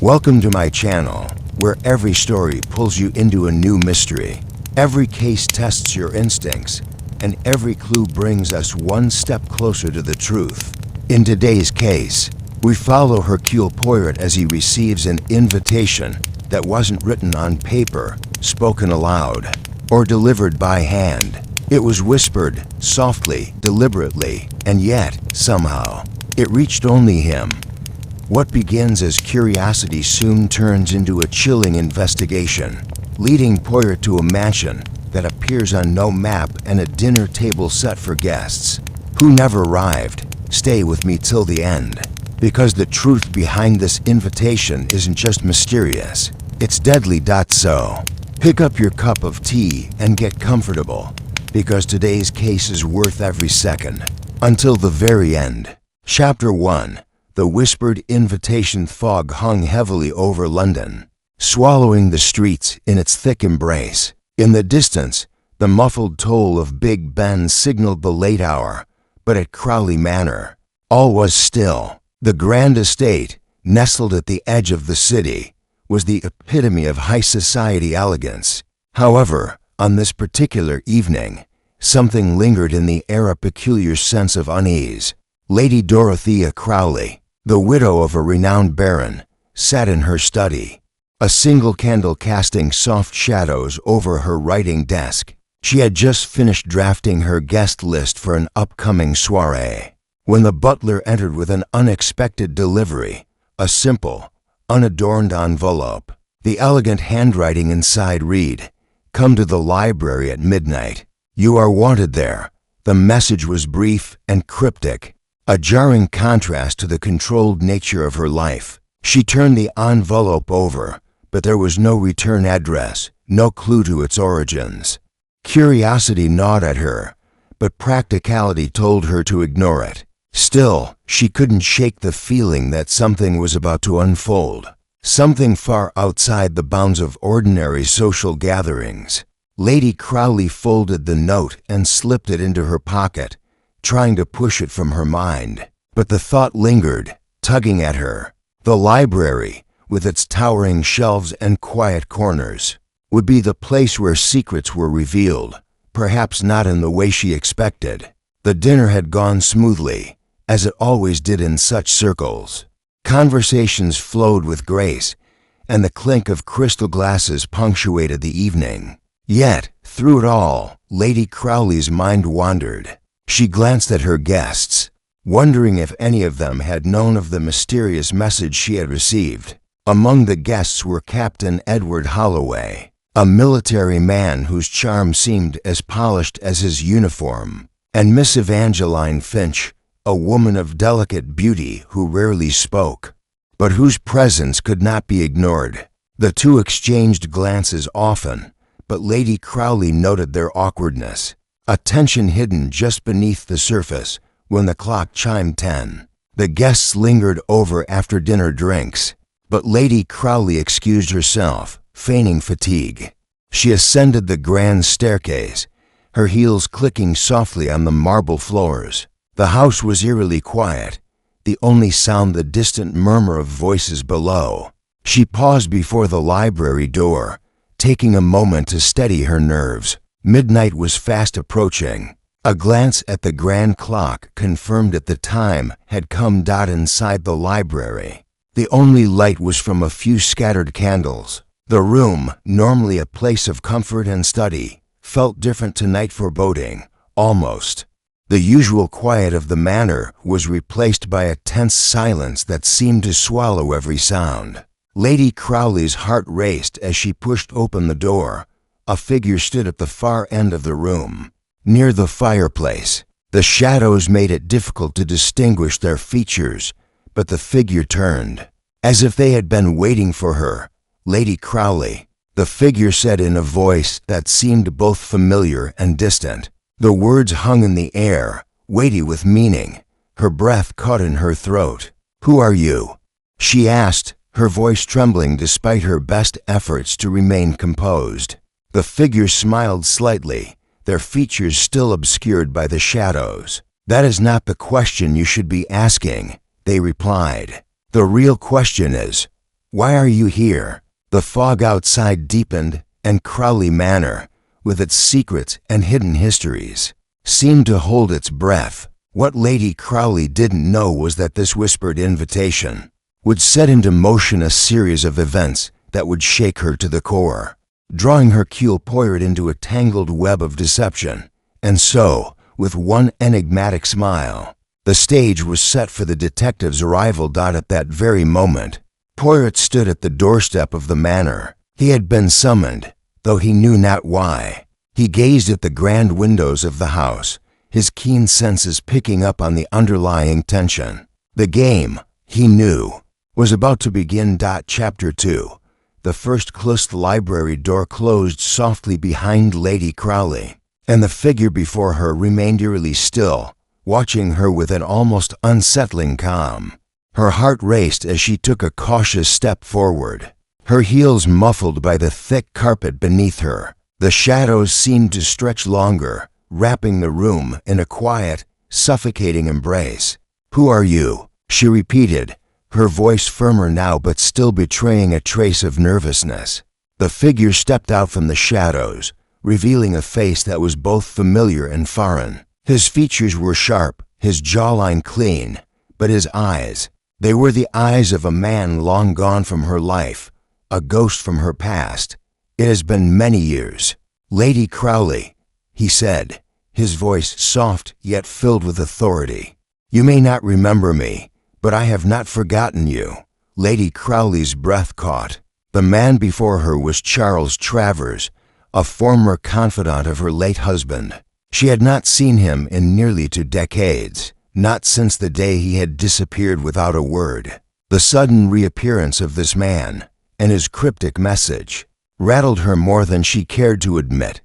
Welcome to my channel, where every story pulls you into a new mystery. Every case tests your instincts, and every clue brings us one step closer to the truth. In today's case, we follow Hercule Poirot as he receives an invitation that wasn't written on paper, spoken aloud, or delivered by hand. It was whispered, softly, deliberately, and yet, somehow, it reached only him. What begins as curiosity soon turns into a chilling investigation, leading Poirot to a mansion that appears on no map and a dinner table set for guests who never arrived. Stay with me till the end, because the truth behind this invitation isn't just mysterious, it's deadly. So, pick up your cup of tea and get comfortable, because today's case is worth every second, until the very end. Chapter 1. The whispered invitation. Fog hung heavily over London, swallowing the streets in its thick embrace. In the distance, the muffled toll of Big Ben signaled the late hour, but at Crowley Manor, all was still. The grand estate, nestled at the edge of the city, was the epitome of high society elegance. However, on this particular evening, something lingered in the air, a peculiar sense of unease. Lady Dorothea Crowley, the widow of a renowned baron, sat in her study, a single candle casting soft shadows over her writing desk. She had just finished drafting her guest list for an upcoming soiree, when the butler entered with an unexpected delivery, a simple, unadorned envelope. The elegant handwriting inside read, "Come to the library at midnight. You are wanted there." The message was brief and cryptic, a jarring contrast to the controlled nature of her life. She turned the envelope over, but there was no return address, no clue to its origins. Curiosity gnawed at her, but practicality told her to ignore it. Still, she couldn't shake the feeling that something was about to unfold, something far outside the bounds of ordinary social gatherings. Lady Crowley folded the note and slipped it into her pocket, trying to push it from her mind. But the thought lingered, tugging at her. The library, with its towering shelves and quiet corners, would be the place where secrets were revealed, perhaps not in the way she expected. The dinner had gone smoothly, as it always did in such circles. Conversations flowed with grace, and the clink of crystal glasses punctuated the evening. Yet, through it all, Lady Crowley's mind wandered. She glanced at her guests, wondering if any of them had known of the mysterious message she had received. Among the guests were Captain Edward Holloway, a military man whose charm seemed as polished as his uniform, and Miss Evangeline Finch, a woman of delicate beauty who rarely spoke, but whose presence could not be ignored. The two exchanged glances often, but Lady Crowley noted their awkwardness, a tension hidden just beneath the surface. When the clock chimed 10, the guests lingered over after-dinner drinks, but Lady Crowley excused herself, feigning fatigue. She ascended the grand staircase, her heels clicking softly on the marble floors. The house was eerily quiet, the only sound the distant murmur of voices below. She paused before the library door, taking a moment to steady her nerves. Midnight was fast approaching. A glance at the grand clock confirmed that the time had come. Inside the library, the only light was from a few scattered candles. The room, normally a place of comfort and study, felt different tonight, foreboding, almost. The usual quiet of the manor was replaced by a tense silence that seemed to swallow every sound. Lady Crowley's heart raced as she pushed open the door. A figure stood at the far end of the room, near the fireplace. The shadows made it difficult to distinguish their features, but the figure turned, as if they had been waiting for her. "Lady Crowley," the figure said in a voice that seemed both familiar and distant. The words hung in the air, weighty with meaning. Her breath caught in her throat. "Who are you?" she asked, her voice trembling despite her best efforts to remain composed. The figure smiled slightly, their features still obscured by the shadows. "That is not the question you should be asking," they replied. "The real question is, Why are you here?" The fog outside deepened, and Crowley Manor, with its secrets and hidden histories, seemed to hold its breath. What Lady Crowley didn't know was that this whispered invitation would set into motion a series of events that would shake her to the core, drawing Hercule Poirot into a tangled web of deception. And so, with one enigmatic smile, the stage was set for the detective's arrival. At that very moment, Poirot stood at the doorstep of the manor. He had been summoned, though he knew not why. He gazed at the grand windows of the house, his keen senses picking up on the underlying tension. The game, he knew, was about to begin. Chapter 2. The first closed library door closed softly behind Lady Crowley, and the figure before her remained eerily still, watching her with an almost unsettling calm. Her heart raced as she took a cautious step forward, her heels muffled by the thick carpet beneath her. The shadows seemed to stretch longer, wrapping the room in a quiet, suffocating embrace. "Who are you?" she repeated, her voice firmer now but still betraying a trace of nervousness. The figure stepped out from the shadows, revealing a face that was both familiar and foreign. His features were sharp, his jawline clean, but his eyes, they were the eyes of a man long gone from her life, a ghost from her past. "It has been many years, Lady Crowley," he said, his voice soft yet filled with authority. "You may not remember me, but I have not forgotten you." Lady Crowley's breath caught. The man before her was Charles Travers, a former confidant of her late husband. She had not seen him in nearly 2 decades, not since the day he had disappeared without a word. The sudden reappearance of this man, and his cryptic message, rattled her more than she cared to admit.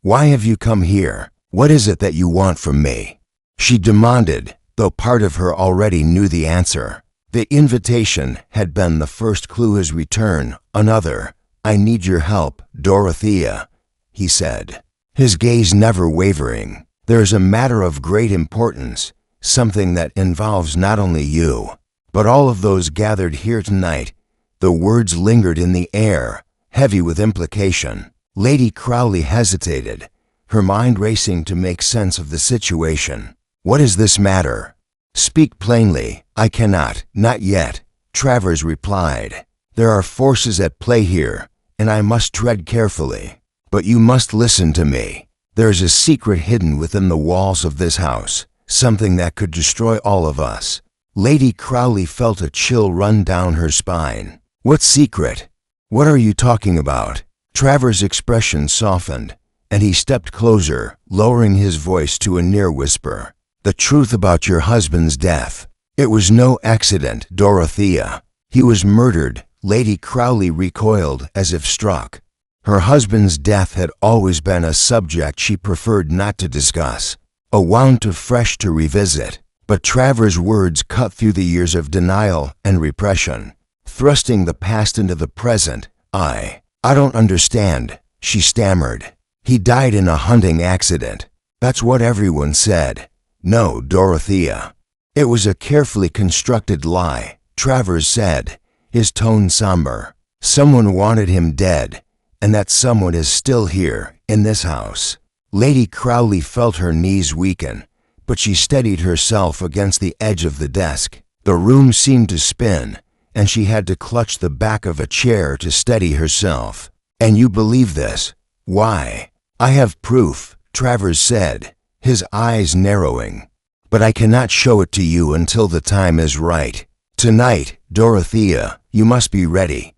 "Why have you come here? What is it that you want from me?" she demanded, though part of her already knew the answer. The invitation had been the first clue. His return, another. "I need your help, Dorothea," he said, his gaze never wavering. "There is a matter of great importance, something that involves not only you, but all of those gathered here tonight." The words lingered in the air, heavy with implication. Lady Crowley hesitated, her mind racing to make sense of the situation. "What is this matter?" "Speak plainly." "I cannot, not yet," Travers replied. "There are forces at play here, and I must tread carefully. But you must listen to me. There is a secret hidden within the walls of this house, something that could destroy all of us." Lady Crowley felt a chill run down her spine. "What secret? What are you talking about?" Travers' expression softened, and he stepped closer, lowering his voice to a near whisper. "The truth about your husband's death. It was no accident, Dorothea. He was murdered." Lady Crowley recoiled as if struck. Her husband's death had always been a subject she preferred not to discuss, a wound too fresh to revisit. But Travers' words cut through the years of denial and repression, thrusting the past into the present. I don't understand," she stammered. "He died in a hunting accident. That's what everyone said." "No, Dorothea. It was a carefully constructed lie," Travers said, his tone somber. "Someone wanted him dead, and that someone is still here, in this house." Lady Crowley felt her knees weaken, but she steadied herself against the edge of the desk. The room seemed to spin, and she had to clutch the back of a chair to steady herself. "And you believe this? Why?" "I have proof," Travers said, his eyes narrowing. "But I cannot show it to you until the time is right. Tonight, Dorothea, you must be ready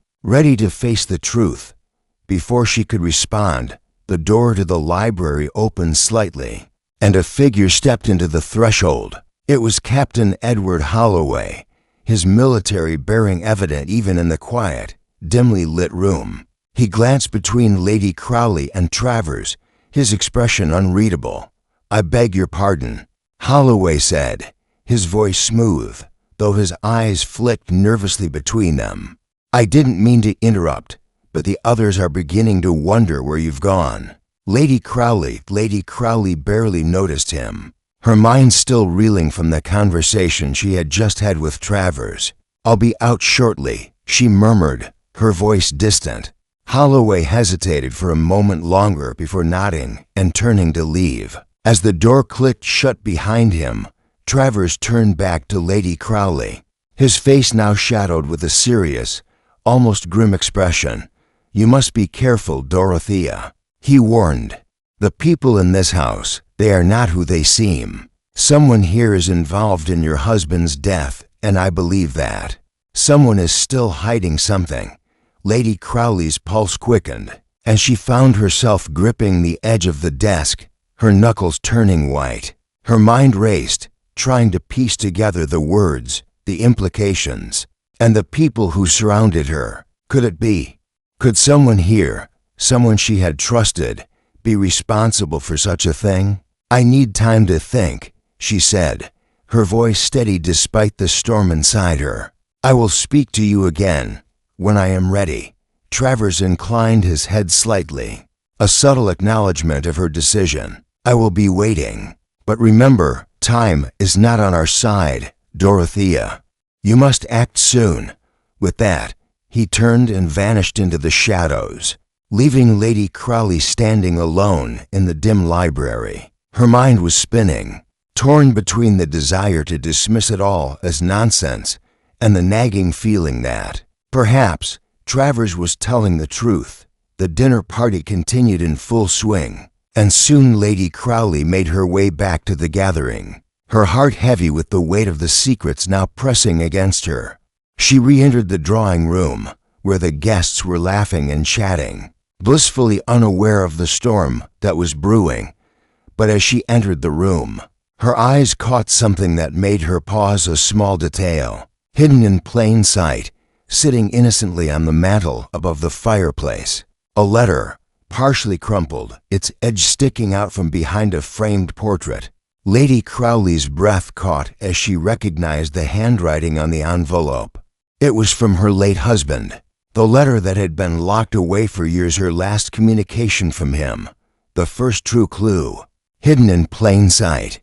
to face the truth." Before she could respond, the door to the library opened slightly, and a figure stepped into the threshold. It was Captain Edward Holloway, his military bearing evident even in the quiet, dimly lit room. He glanced between Lady Crowley and Travers, his expression unreadable. "I beg your pardon," Holloway said, his voice smooth, though his eyes flicked nervously between them. "I didn't mean to interrupt, but the others are beginning to wonder where you've gone." Lady Crowley barely noticed him, her mind still reeling from the conversation she had just had with Travers. "I'll be out shortly," she murmured, her voice distant. Holloway hesitated for a moment longer before nodding and turning to leave. As the door clicked shut behind him, Travers turned back to Lady Crowley, his face now shadowed with a serious, almost grim expression. "You must be careful, Dorothea," he warned. "The people in this house, they are not who they seem. Someone here is involved in your husband's death, and I believe that. Someone is still hiding something." Lady Crowley's pulse quickened, and she found herself gripping the edge of the desk, her knuckles turning white. Her mind raced, trying to piece together the words, the implications, and the people who surrounded her. Could it be? Could someone here, someone she had trusted, be responsible for such a thing? "I need time to think," she said, her voice steady despite the storm inside her. "I will speak to you again, when I am ready." Travers inclined his head slightly, a subtle acknowledgement of her decision. "I will be waiting. But remember, time is not on our side, Dorothea. You must act soon." With that, he turned and vanished into the shadows, leaving Lady Crowley standing alone in the dim library. Her mind was spinning, torn between the desire to dismiss it all as nonsense and the nagging feeling that, perhaps, Travers was telling the truth. The dinner party continued in full swing, and soon Lady Crowley made her way back to the gathering, her heart heavy with the weight of the secrets now pressing against her. She re-entered the drawing room, where the guests were laughing and chatting, blissfully unaware of the storm that was brewing. But as she entered the room, her eyes caught something that made her pause. A small detail, hidden in plain sight, sitting innocently on the mantel above the fireplace. A letter, partially crumpled, its edge sticking out from behind a framed portrait. Lady Crowley's breath caught as she recognized the handwriting on the envelope. It was from her late husband, the letter that had been locked away for years, her last communication from him, the first true clue, hidden in plain sight.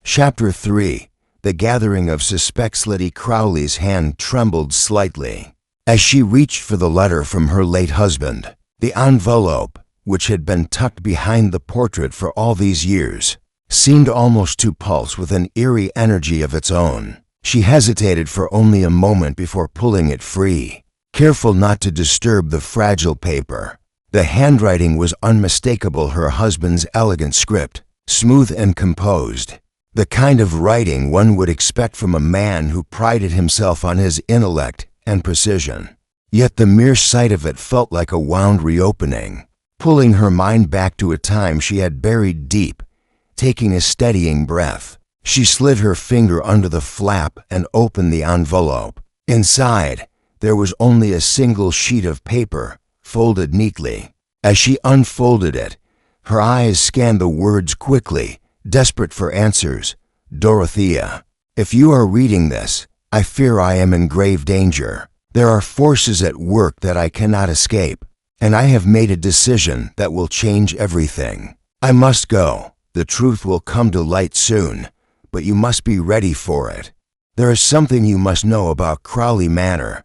Chapter 3. The Gathering of Suspects. Lady Crowley's hand trembled slightly as she reached for the letter from her late husband. The envelope, which had been tucked behind the portrait for all these years, seemed almost to pulse with an eerie energy of its own. She hesitated for only a moment before pulling it free, careful not to disturb the fragile paper. The handwriting was unmistakable, her husband's elegant script, smooth and composed, the kind of writing one would expect from a man who prided himself on his intellect and precision. Yet the mere sight of it felt like a wound reopening, pulling her mind back to a time she had buried deep. Taking a steadying breath, she slid her finger under the flap and opened the envelope. Inside, there was only a single sheet of paper, folded neatly. As she unfolded it, her eyes scanned the words quickly, desperate for answers. "Dorothea, if you are reading this, I fear I am in grave danger. There are forces at work that I cannot escape, and I have made a decision that will change everything. I must go. The truth will come to light soon, but you must be ready for it. There is something you must know about Crowley Manor.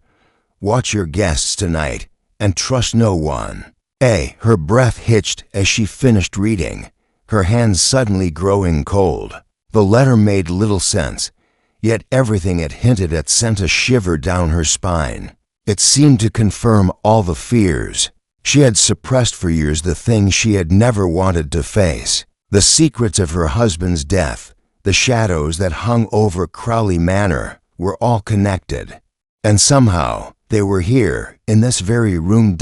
Watch your guests tonight, and trust no one." Her breath hitched as she finished reading, her hands suddenly growing cold. The letter made little sense, yet everything it hinted at sent a shiver down her spine. It seemed to confirm all the fears she had suppressed for years, the things she had never wanted to face. The secrets of her husband's death, the shadows that hung over Crowley Manor, were all connected. And somehow, they were here, in this very room.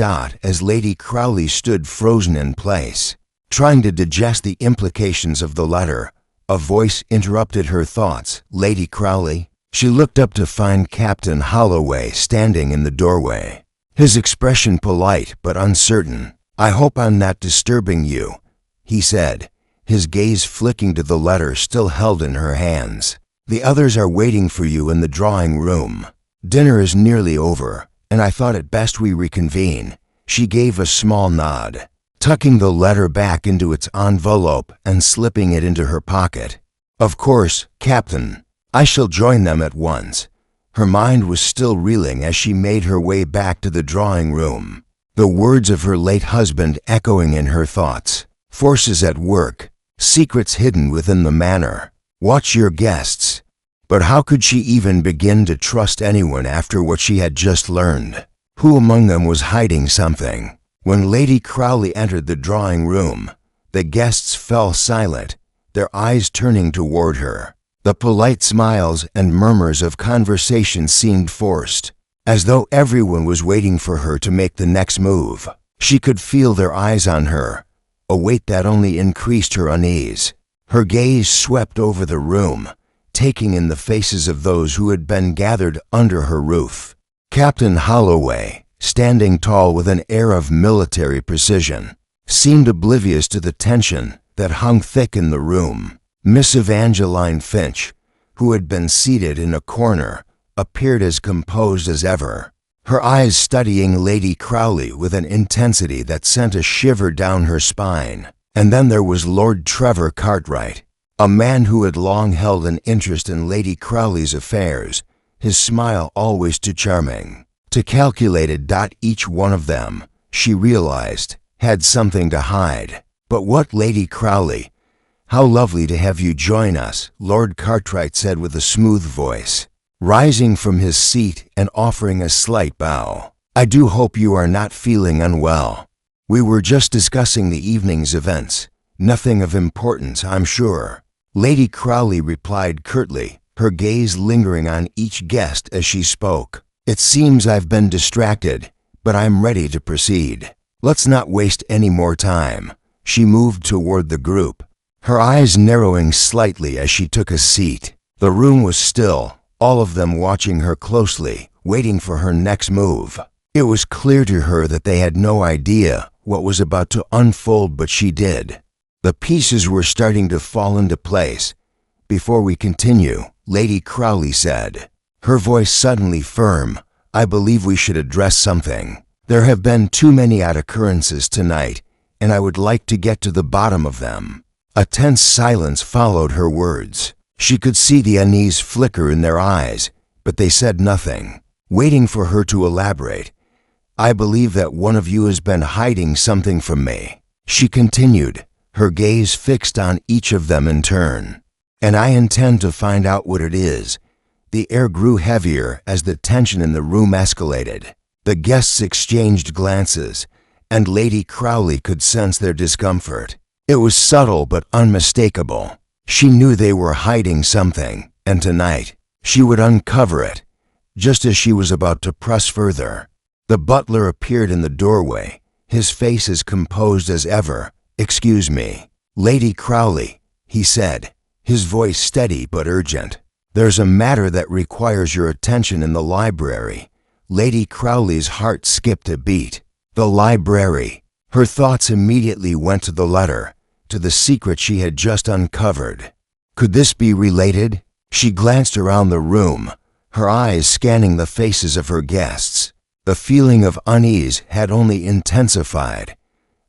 As Lady Crowley stood frozen in place, trying to digest the implications of the letter, a voice interrupted her thoughts. "Lady Crowley?" She looked up to find Captain Holloway standing in the doorway, his expression polite but uncertain. "I hope I'm not disturbing you," he said, his gaze flicking to the letter still held in her hands. "The others are waiting for you in the drawing room. Dinner is nearly over, and I thought it best we reconvene." She gave a small nod, tucking the letter back into its envelope and slipping it into her pocket. "Of course, Captain. I shall join them at once. Her mind was still reeling as she made her way back to the drawing room, the words of her late husband echoing in her thoughts. Forces at work, secrets hidden within the manor. Watch your guests. But how could she even begin to trust anyone after what she had just learned? Who among them was hiding something? When Lady Crowley entered the drawing room, the guests fell silent, their eyes turning toward her. The polite smiles and murmurs of conversation seemed forced, as though everyone was waiting for her to make the next move. She could feel their eyes on her, a weight that only increased her unease. Her gaze swept over the room, taking in the faces of those who had been gathered under her roof. Captain Holloway, standing tall with an air of military precision, seemed oblivious to the tension that hung thick in the room. Miss Evangeline Finch, who had been seated in a corner, appeared as composed as ever, her eyes studying Lady Crowley with an intensity that sent a shiver down her spine. And then there was Lord Trevor Cartwright, a man who had long held an interest in Lady Crowley's affairs, his smile always too charming, too calculated. Each one of them, she realized, had something to hide. But what Lady Crowley? How lovely to have you join us, Lord Cartwright said with a smooth voice, rising from his seat and offering a slight bow. I do hope you are not feeling unwell. We were just discussing the evening's events. Nothing of importance, I'm sure. Lady Crowley replied curtly, her gaze lingering on each guest as she spoke. It seems I've been distracted, but I'm ready to proceed. Let's not waste any more time. She moved toward the group, her eyes narrowing slightly as she took a seat. The room was still, all of them watching her closely, waiting for her next move. It was clear to her that they had no idea what was about to unfold, but she did. The pieces were starting to fall into place. Before we continue, Lady Crowley said, her voice suddenly firm, I believe we should address something. There have been too many odd occurrences tonight, and I would like to get to the bottom of them. A tense silence followed her words. She could see the unease flicker in their eyes, but they said nothing, waiting for her to elaborate. I believe that one of you has been hiding something from me, she continued, her gaze fixed on each of them in turn. And I intend to find out what it is. The air grew heavier as the tension in the room escalated. The guests exchanged glances, and Lady Crowley could sense their discomfort. It was subtle but unmistakable. She knew they were hiding something, and tonight, she would uncover it, just as she was about to press further. The butler appeared in the doorway, his face as composed as ever. Excuse me, Lady Crowley, he said, his voice steady but urgent. There's a matter that requires your attention in the library. Lady Crowley's heart skipped a beat. The library. Her thoughts immediately went to the letter, to the secret she had just uncovered. Could this be related? She glanced around the room, her eyes scanning the faces of her guests. The feeling of unease had only intensified.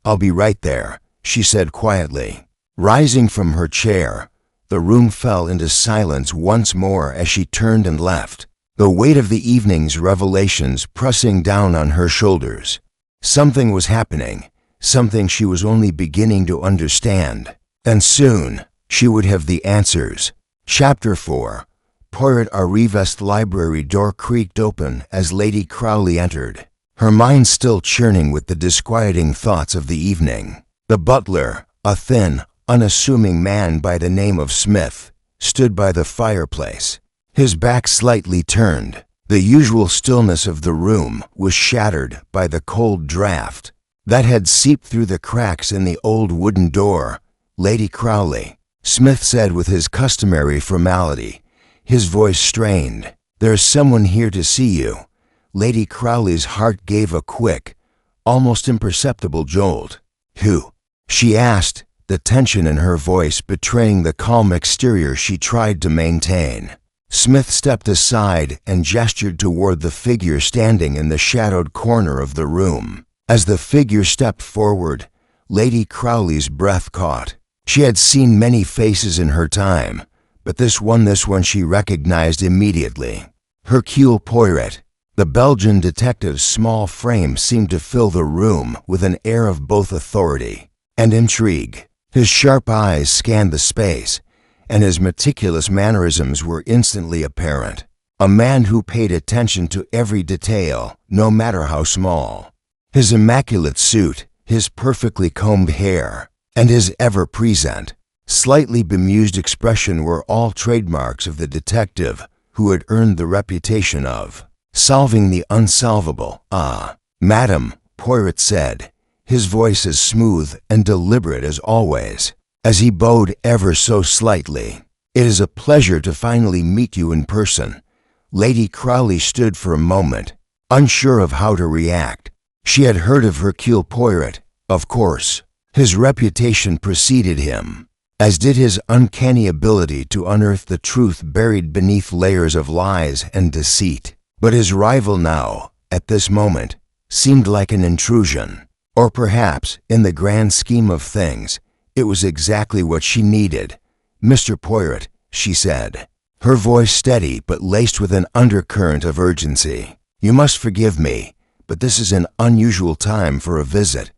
I'll be right there, she said quietly. Rising from her chair, the room fell into silence once more as she turned and left, the weight of the evening's revelations pressing down on her shoulders. Something was happening, something she was only beginning to understand, and soon she would have the answers. Chapter 4. Poirot Arrivest library door creaked open as Lady Crowley entered, her mind still churning with the disquieting thoughts of the evening. The butler, a thin, unassuming man by the name of Smith, stood by the fireplace, his back slightly turned. The usual stillness of the room was shattered by the cold draft that had seeped through the cracks in the old wooden door. Lady Crowley, Smith said with his customary formality, his voice strained. There's someone here to see you. Lady Crowley's heart gave a quick, almost imperceptible jolt. Who? She asked, the tension in her voice betraying the calm exterior she tried to maintain. Smith stepped aside and gestured toward the figure standing in the shadowed corner of the room. As the figure stepped forward, Lady Crowley's breath caught. She had seen many faces in her time, but this one she recognized immediately. Hercule Poirot. The Belgian detective's small frame seemed to fill the room with an air of both authority and intrigue. His sharp eyes scanned the space, and his meticulous mannerisms were instantly apparent. A man who paid attention to every detail, no matter how small. His immaculate suit, his perfectly combed hair, and his ever-present, slightly bemused expression were all trademarks of the detective who had earned the reputation of solving the unsolvable. "Ah, madam," Poirot said, his voice as smooth and deliberate as always, as he bowed ever so slightly. "It is a pleasure to finally meet you in person." Lady Crowley stood for a moment, unsure of how to react. She had heard of Hercule Poirot, of course. His reputation preceded him, as did his uncanny ability to unearth the truth buried beneath layers of lies and deceit. But his rival now, at this moment, seemed like an intrusion. Or perhaps, in the grand scheme of things, it was exactly what she needed. "Mr. Poirot," she said, her voice steady but laced with an undercurrent of urgency. "You must forgive me, but this is an unusual time for a visit."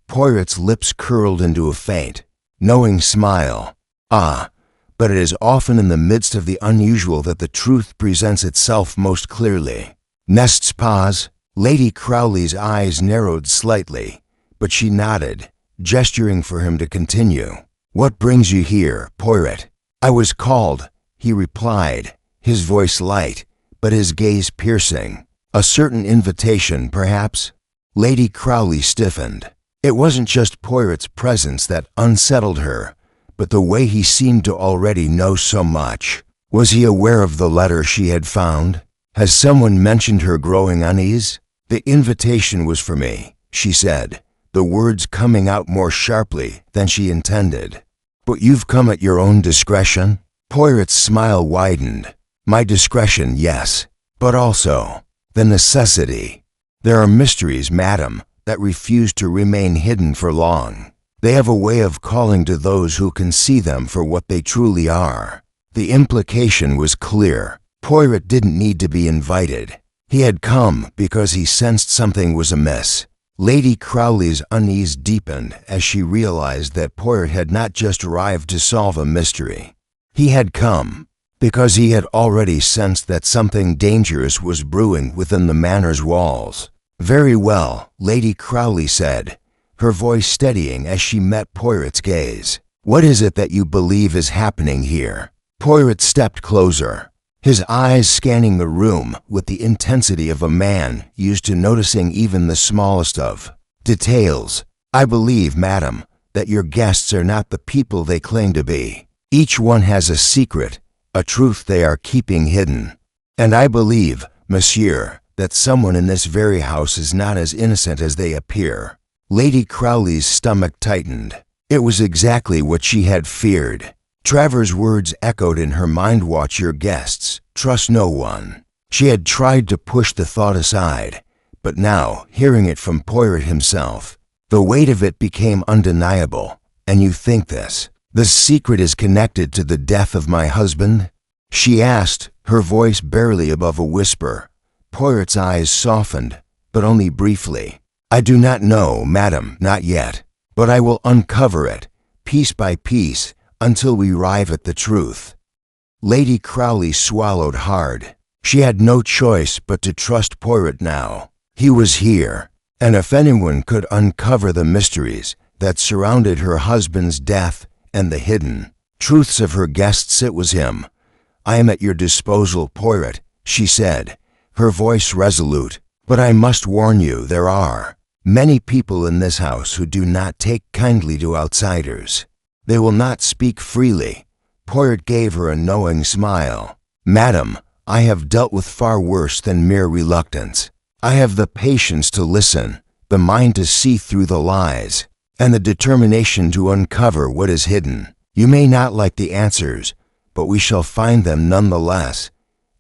Poirot's lips curled into a faint, knowing smile. "Ah, but it is often in the midst of the unusual that the truth presents itself most clearly." Nest's pause. Lady Crowley's eyes narrowed slightly, but she nodded, gesturing for him to continue. "What brings you here, Poirot?" "I was called," he replied, his voice light, but his gaze piercing. "A certain invitation, perhaps?" Lady Crowley stiffened. It wasn't just Poirot's presence that unsettled her, but the way he seemed to already know so much. Was he aware of the letter she had found? Has someone mentioned her growing unease? "The invitation was for me," she said, the words coming out more sharply than she intended. "But you've come at your own discretion?" Poirot's smile widened. "My discretion, yes, but also the necessity. There are mysteries, madam, that refuse to remain hidden for long. They have a way of calling to those who can see them for what they truly are." The implication was clear. Poirot didn't need to be invited. He had come because he sensed something was amiss. Lady Crowley's unease deepened as she realized that Poirot had not just arrived to solve a mystery. He had come because he had already sensed that something dangerous was brewing within the manor's walls. "Very well," Lady Crowley said, her voice steadying as she met Poirot's gaze. "What is it that you believe is happening here?" Poirot stepped closer, his eyes scanning the room with the intensity of a man used to noticing even the smallest of details. "I believe, madam, that your guests are not the people they claim to be. Each one has a secret, a truth they are keeping hidden. And I believe, monsieur, that someone in this very house is not as innocent as they appear." Lady Crowley's stomach tightened. It was exactly what she had feared. Travers' words echoed in her mind. "Watch your guests. Trust no one." She had tried to push the thought aside, but now, hearing it from Poirot himself, the weight of it became undeniable. "And you think this? The secret is connected to the death of my husband?" she asked, her voice barely above a whisper. Poirot's eyes softened, but only briefly. "I do not know, madam, not yet, but I will uncover it, piece by piece, until we arrive at the truth." Lady Crowley swallowed hard. She had no choice but to trust Poirot now. He was here, and if anyone could uncover the mysteries that surrounded her husband's death and the hidden truths of her guests, it was him. "I am at your disposal, Poirot," she said, her voice resolute. "But I must warn you, there are many people in this house who do not take kindly to outsiders. They will not speak freely." Poirot gave her a knowing smile. "Madam, I have dealt with far worse than mere reluctance. I have the patience to listen, the mind to see through the lies, and the determination to uncover what is hidden. You may not like the answers, but we shall find them nonetheless."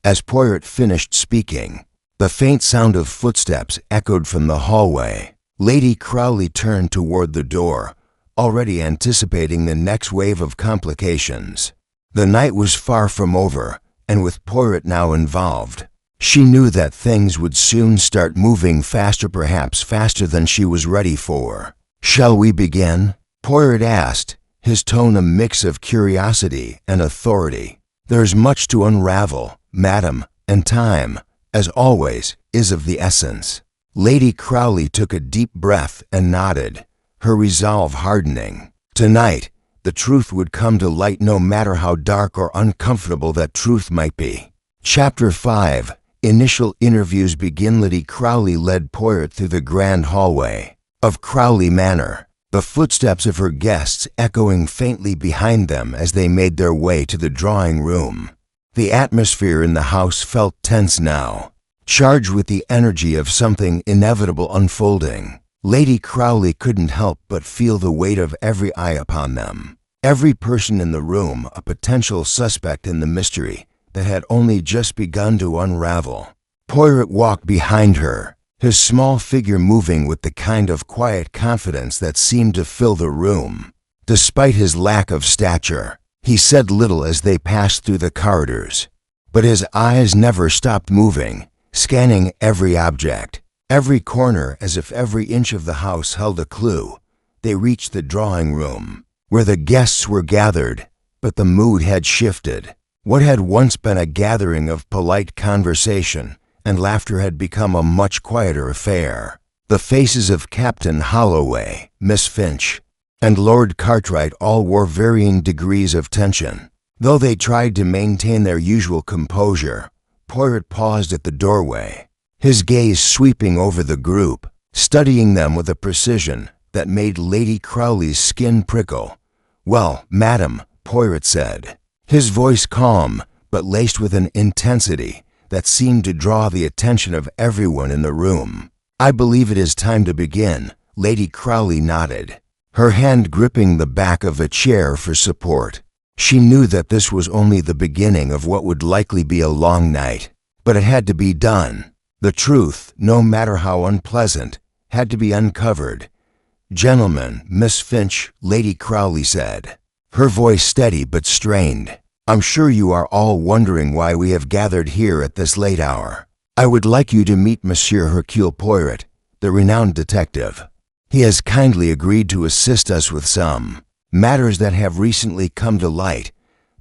As Poirot finished speaking, the faint sound of footsteps echoed from the hallway. Lady Crowley turned toward the door, already anticipating the next wave of complications. The night was far from over, and with Poirot now involved, She knew that things would soon start moving faster, perhaps faster than she was ready for. "Shall we begin?" Poirot asked, his tone a mix of curiosity and authority. "There's much to unravel, madam, and time, as always, is of the essence." Lady Crowley took a deep breath and nodded, her resolve hardening. Tonight, the truth would come to light, no matter how dark or uncomfortable that truth might be. Chapter 5. Initial interviews begin. Lady Crowley led Poirot through the grand hallway of Crowley Manor, the footsteps of her guests echoing faintly behind them as they made their way to the drawing room. The atmosphere in the house felt tense now, charged with the energy of something inevitable unfolding. Lady Crowley couldn't help but feel the weight of every eye upon them. Every person in the room a potential suspect in the mystery that had only just begun to unravel. Poirot walked behind her, his small figure moving with the kind of quiet confidence that seemed to fill the room. Despite his lack of stature, he said little as they passed through the corridors, but his eyes never stopped moving, scanning every object, every corner, as if every inch of the house held a clue. They reached the drawing room, where the guests were gathered, but the mood had shifted. What had once been a gathering of polite conversation and laughter had become a much quieter affair. The faces of Captain Holloway, Miss Finch, and Lord Cartwright all wore varying degrees of tension. Though they tried to maintain their usual composure, Poirot paused at the doorway, his gaze sweeping over the group, studying them with a precision that made Lady Crowley's skin prickle. "Well, madam," Poirot said, his voice calm but laced with an intensity that seemed to draw the attention of everyone in the room. "I believe it is time to begin." Lady Crowley nodded, her hand gripping the back of a chair for support. She knew that this was only the beginning of what would likely be a long night, but it had to be done. The truth, no matter how unpleasant, had to be uncovered. "Gentlemen, Miss Finch," Lady Crowley said, her voice steady but strained, "I'm sure you are all wondering why we have gathered here at this late hour. I would like you to meet Monsieur Hercule Poirot, the renowned detective. He has kindly agreed to assist us with some matters that have recently come to light."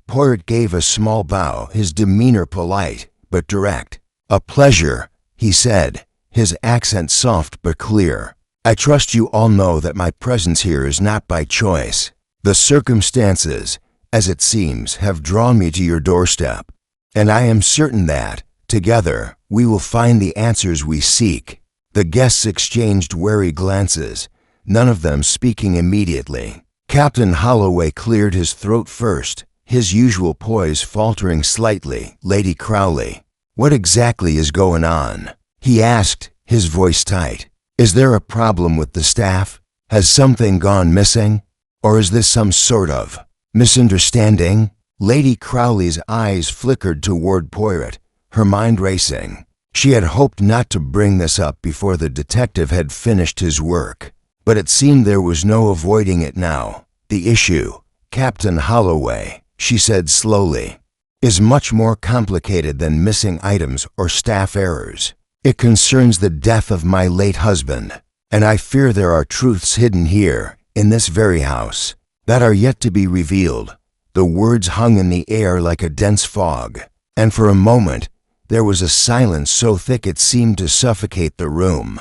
Poirot gave a small bow, his demeanor polite but direct. "A pleasure," he said, his accent soft but clear. "I trust you all know that my presence here is not by choice. The circumstances, as it seems, have drawn me to your doorstep, and I am certain that, together, we will find the answers we seek." The guests exchanged wary glances, none of them speaking immediately. Captain Holloway cleared his throat first, his usual poise faltering slightly. "Lady Crowley, what exactly is going on?" he asked, his voice tight. "Is there a problem with the staff? Has something gone missing? Or is this some sort of misunderstanding?" Lady Crowley's eyes flickered toward Poirot, her mind racing. She had hoped not to bring this up before the detective had finished his work, but it seemed there was no avoiding it now. "The issue, Captain Holloway," she said slowly, "is much more complicated than missing items or staff errors. It concerns the death of my late husband, and I fear there are truths hidden here, in this very house, that are yet to be revealed." The words hung in the air like a dense fog, and for a moment there was a silence so thick it seemed to suffocate the room.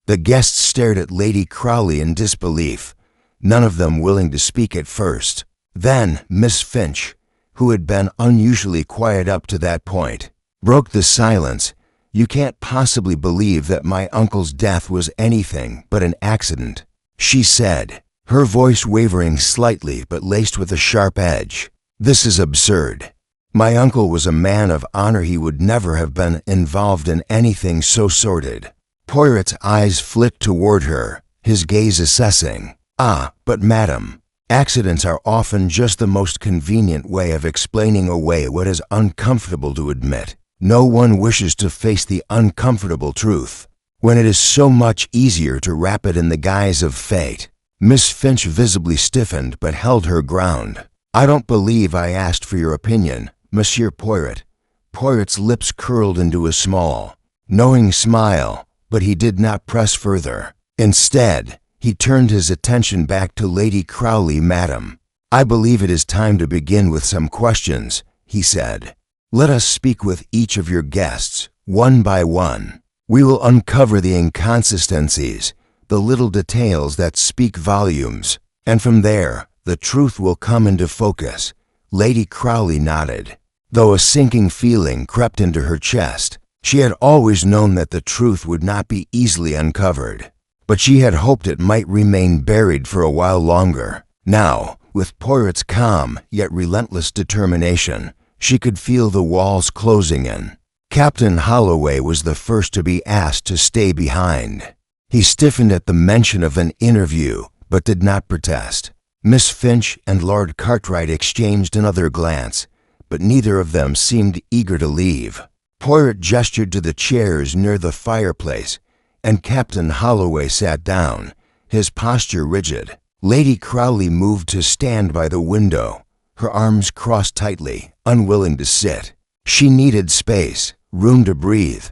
The guests stared at Lady Crowley in disbelief, none of them willing to speak at first. Then Miss Finch, who had been unusually quiet up to that point, broke the silence. "You can't possibly believe that my uncle's death was anything but an accident," she said, her voice wavering slightly but laced with a sharp edge. "This is absurd. My uncle was a man of honor. He would never have been involved in anything so sordid." Poirot's eyes flicked toward her, his gaze assessing. "Ah, but madam, accidents are often just the most convenient way of explaining away what is uncomfortable to admit. No one wishes to face the uncomfortable truth, when it is so much easier to wrap it in the guise of fate." Miss Finch visibly stiffened but held her ground. "I don't believe I asked for your opinion, Monsieur Poirot," Poirot's lips curled into a small, knowing smile, but he did not press further. Instead, he turned his attention back to Lady Crowley. "Madam, I believe it is time to begin with some questions," he said. "Let us speak with each of your guests, one by one. We will uncover the inconsistencies, the little details that speak volumes, and from there, the truth will come into focus." Lady Crowley nodded, though a sinking feeling crept into her chest. She had always known that the truth would not be easily uncovered, but she had hoped it might remain buried for a while longer. Now, with Poirot's calm yet relentless determination, she could feel the walls closing in. Captain Holloway was the first to be asked to stay behind. He stiffened at the mention of an interview, but did not protest. Miss Finch and Lord Cartwright exchanged another glance, but neither of them seemed eager to leave. Poirot gestured to the chairs near the fireplace, and Captain Holloway sat down, his posture rigid. Lady Crowley moved to stand by the window, her arms crossed tightly, unwilling to sit. She needed space, room to breathe.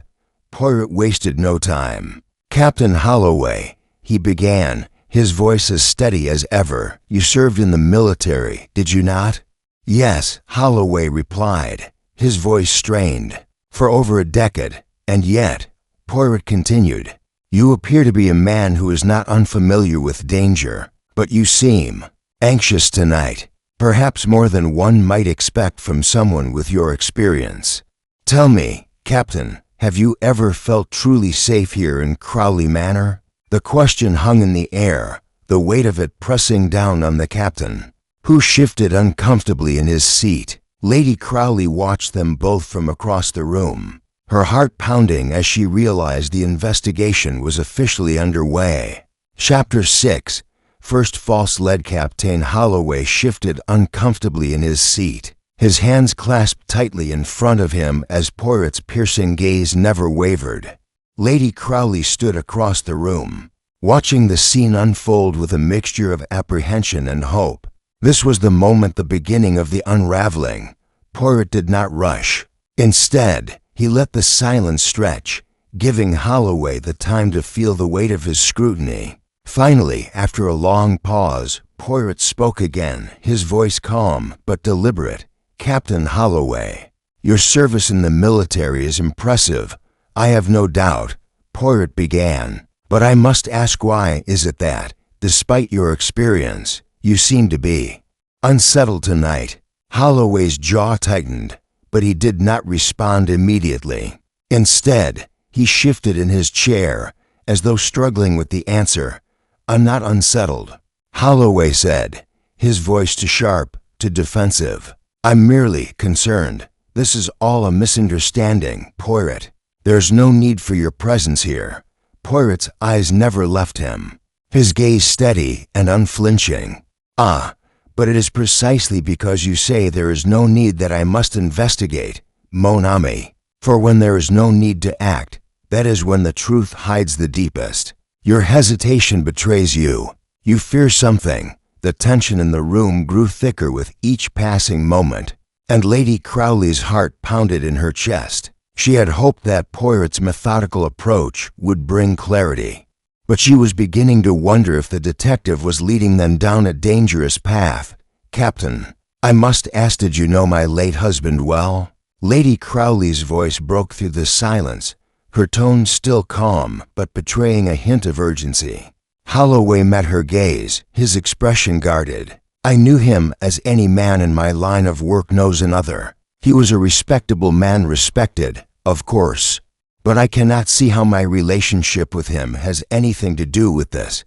Poirot wasted no time. "Captain Holloway," he began, his voice as steady as ever, "you served in the military, did you not?" "Yes," Holloway replied, his voice strained. "For over a decade, and yet," Poirot continued, "you appear to be a man who is not unfamiliar with danger, but you seem anxious tonight, perhaps more than one might expect from someone with your experience. Tell me, Captain, have you ever felt truly safe here in Crowley Manor?" The question hung in the air, the weight of it pressing down on the captain, who shifted uncomfortably in his seat. Lady Crowley watched them both from across the room, her heart pounding as she realized the investigation was officially underway. Chapter 6. First false lead. Captain Holloway shifted uncomfortably in his seat, his hands clasped tightly in front of him as Poirot's piercing gaze never wavered. Lady Crowley stood across the room, watching the scene unfold with a mixture of apprehension and hope. This was the moment, the beginning of the unraveling. Poirot did not rush. Instead, he let the silence stretch, giving Holloway the time to feel the weight of his scrutiny. Finally, after a long pause, Poirot spoke again, his voice calm but deliberate. "Captain Holloway, your service in the military is impressive, I have no doubt," Poirot began. "But I must ask, why is it that, despite your experience, you seem to be unsettled tonight?" Holloway's jaw tightened, but he did not respond immediately. Instead, he shifted in his chair, as though struggling with the answer. "I'm not unsettled," Holloway said, his voice too sharp, too defensive. "I'm merely concerned. This is all a misunderstanding, Poirot. There's no need for your presence here." Poirot's eyes never left him, his gaze steady and unflinching. "Ah, but it is precisely because you say there is no need that I must investigate, mon ami. For when there is no need to act, that is when the truth hides the deepest. Your hesitation betrays you. You fear something." The tension in the room grew thicker with each passing moment, and Lady Crowley's heart pounded in her chest. She had hoped that Poirot's methodical approach would bring clarity, but she was beginning to wonder if the detective was leading them down a dangerous path. "Captain, I must ask, did you know my late husband well?" Lady Crowley's voice broke through the silence, her tone still calm but betraying a hint of urgency. Holloway met her gaze, his expression guarded. "I knew him as any man in my line of work knows another. He was a respectable man, respected, of course. But I cannot see how my relationship with him has anything to do with this."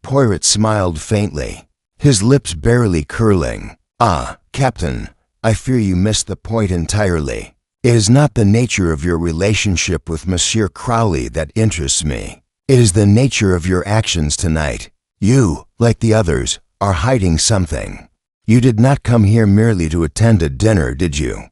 Poirot smiled faintly, his lips barely curling. "Ah, Captain, I fear you missed the point entirely. It is not the nature of your relationship with Monsieur Crowley that interests me. It is the nature of your actions tonight. You, like the others, are hiding something. You did not come here merely to attend a dinner, did you?"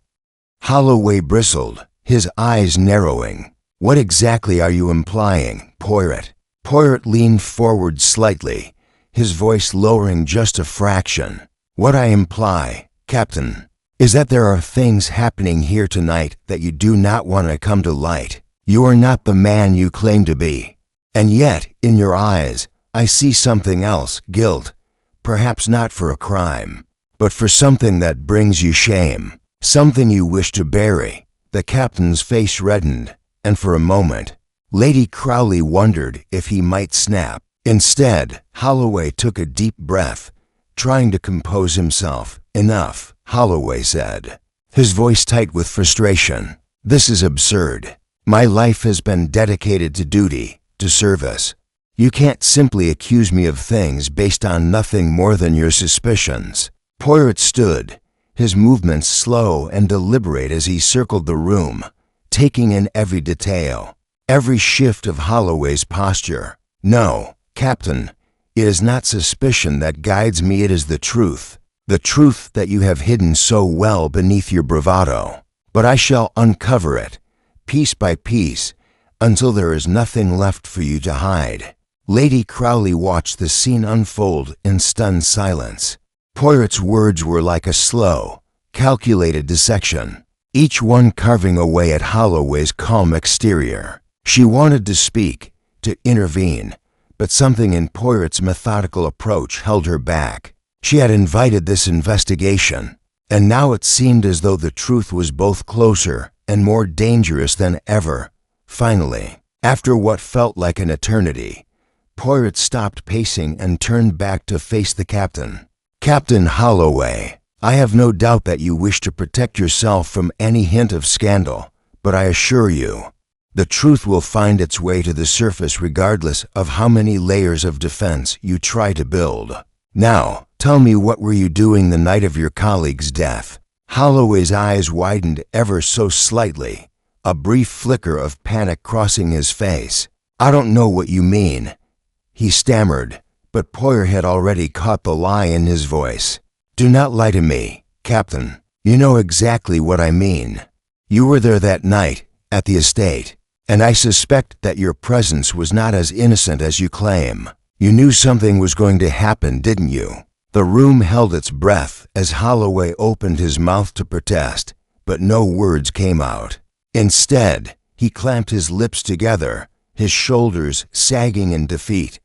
Holloway bristled, his eyes narrowing. "What exactly are you implying, Poirot?" Poirot leaned forward slightly, his voice lowering just a fraction. "What I imply, Captain, is that there are things happening here tonight that you do not want to come to light. You are not the man you claim to be. And yet, in your eyes, I see something else, guilt. Perhaps not for a crime, but for something that brings you shame. Something you wish to bury. The captain's face reddened, and for a moment, Lady Crowley wondered if he might snap. Instead, Holloway took a deep breath, trying to compose himself. Enough, Holloway said, his voice tight with frustration. This is absurd. My life has been dedicated to duty, to service. You can't simply accuse me of things based on nothing more than your suspicions. Poirot stood, his movements slow and deliberate as he circled the room, taking in every detail, every shift of Holloway's posture. No, Captain, it is not suspicion that guides me, it is the truth that you have hidden so well beneath your bravado. But I shall uncover it, piece by piece, until there is nothing left for you to hide. Lady Crowley watched the scene unfold in stunned silence. Poirot's words were like a slow, calculated dissection, each one carving away at Holloway's calm exterior. She wanted to speak, to intervene, but something in Poirot's methodical approach held her back. She had invited this investigation, and now it seemed as though the truth was both closer and more dangerous than ever. Finally, after what felt like an eternity, Poirot stopped pacing and turned back to face the captain. Captain Holloway, I have no doubt that you wish to protect yourself from any hint of scandal, but I assure you, the truth will find its way to the surface regardless of how many layers of defense you try to build. Now, tell me, what were you doing the night of your colleague's death? Holloway's eyes widened ever so slightly, a brief flicker of panic crossing his face. I don't know what you mean, he stammered, but Poirot had already caught the lie in his voice. Do not lie to me, Captain. You know exactly what I mean. You were there that night, at the estate, and I suspect that your presence was not as innocent as you claim. You knew something was going to happen, didn't you? The room held its breath as Holloway opened his mouth to protest, but no words came out. Instead, he clamped his lips together, his shoulders sagging in defeat.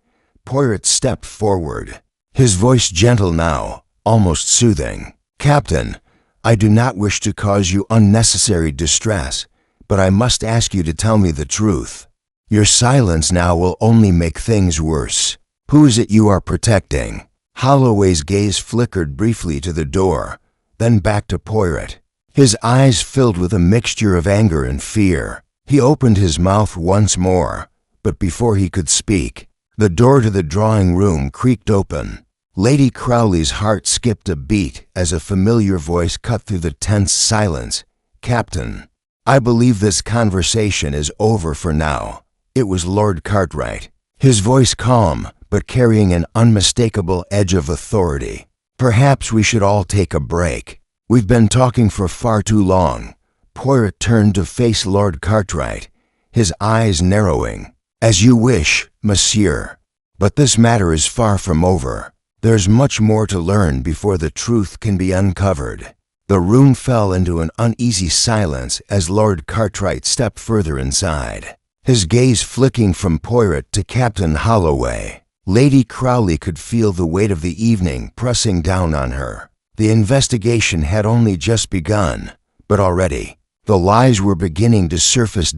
Poirot stepped forward, his voice gentle now, almost soothing. Captain, I do not wish to cause you unnecessary distress, but I must ask you to tell me the truth. Your silence now will only make things worse. Who is it you are protecting? Holloway's gaze flickered briefly to the door, then back to Poirot. His eyes filled with a mixture of anger and fear. He opened his mouth once more, but before he could speak, the door to the drawing room creaked open. Lady Crowley's heart skipped a beat as a familiar voice cut through the tense silence. Captain, I believe this conversation is over for now. It was Lord Cartwright, his voice calm, but carrying an unmistakable edge of authority. Perhaps we should all take a break. We've been talking for far too long. Poirot turned to face Lord Cartwright, his eyes narrowing. As you wish, monsieur. But this matter is far from over. There's much more to learn before the truth can be uncovered. The room fell into an uneasy silence as Lord Cartwright stepped further inside, his gaze flicking from Poirot to Captain Holloway. Lady Crowley could feel the weight of the evening pressing down on her. The investigation had only just begun, but already, the lies were beginning to surface,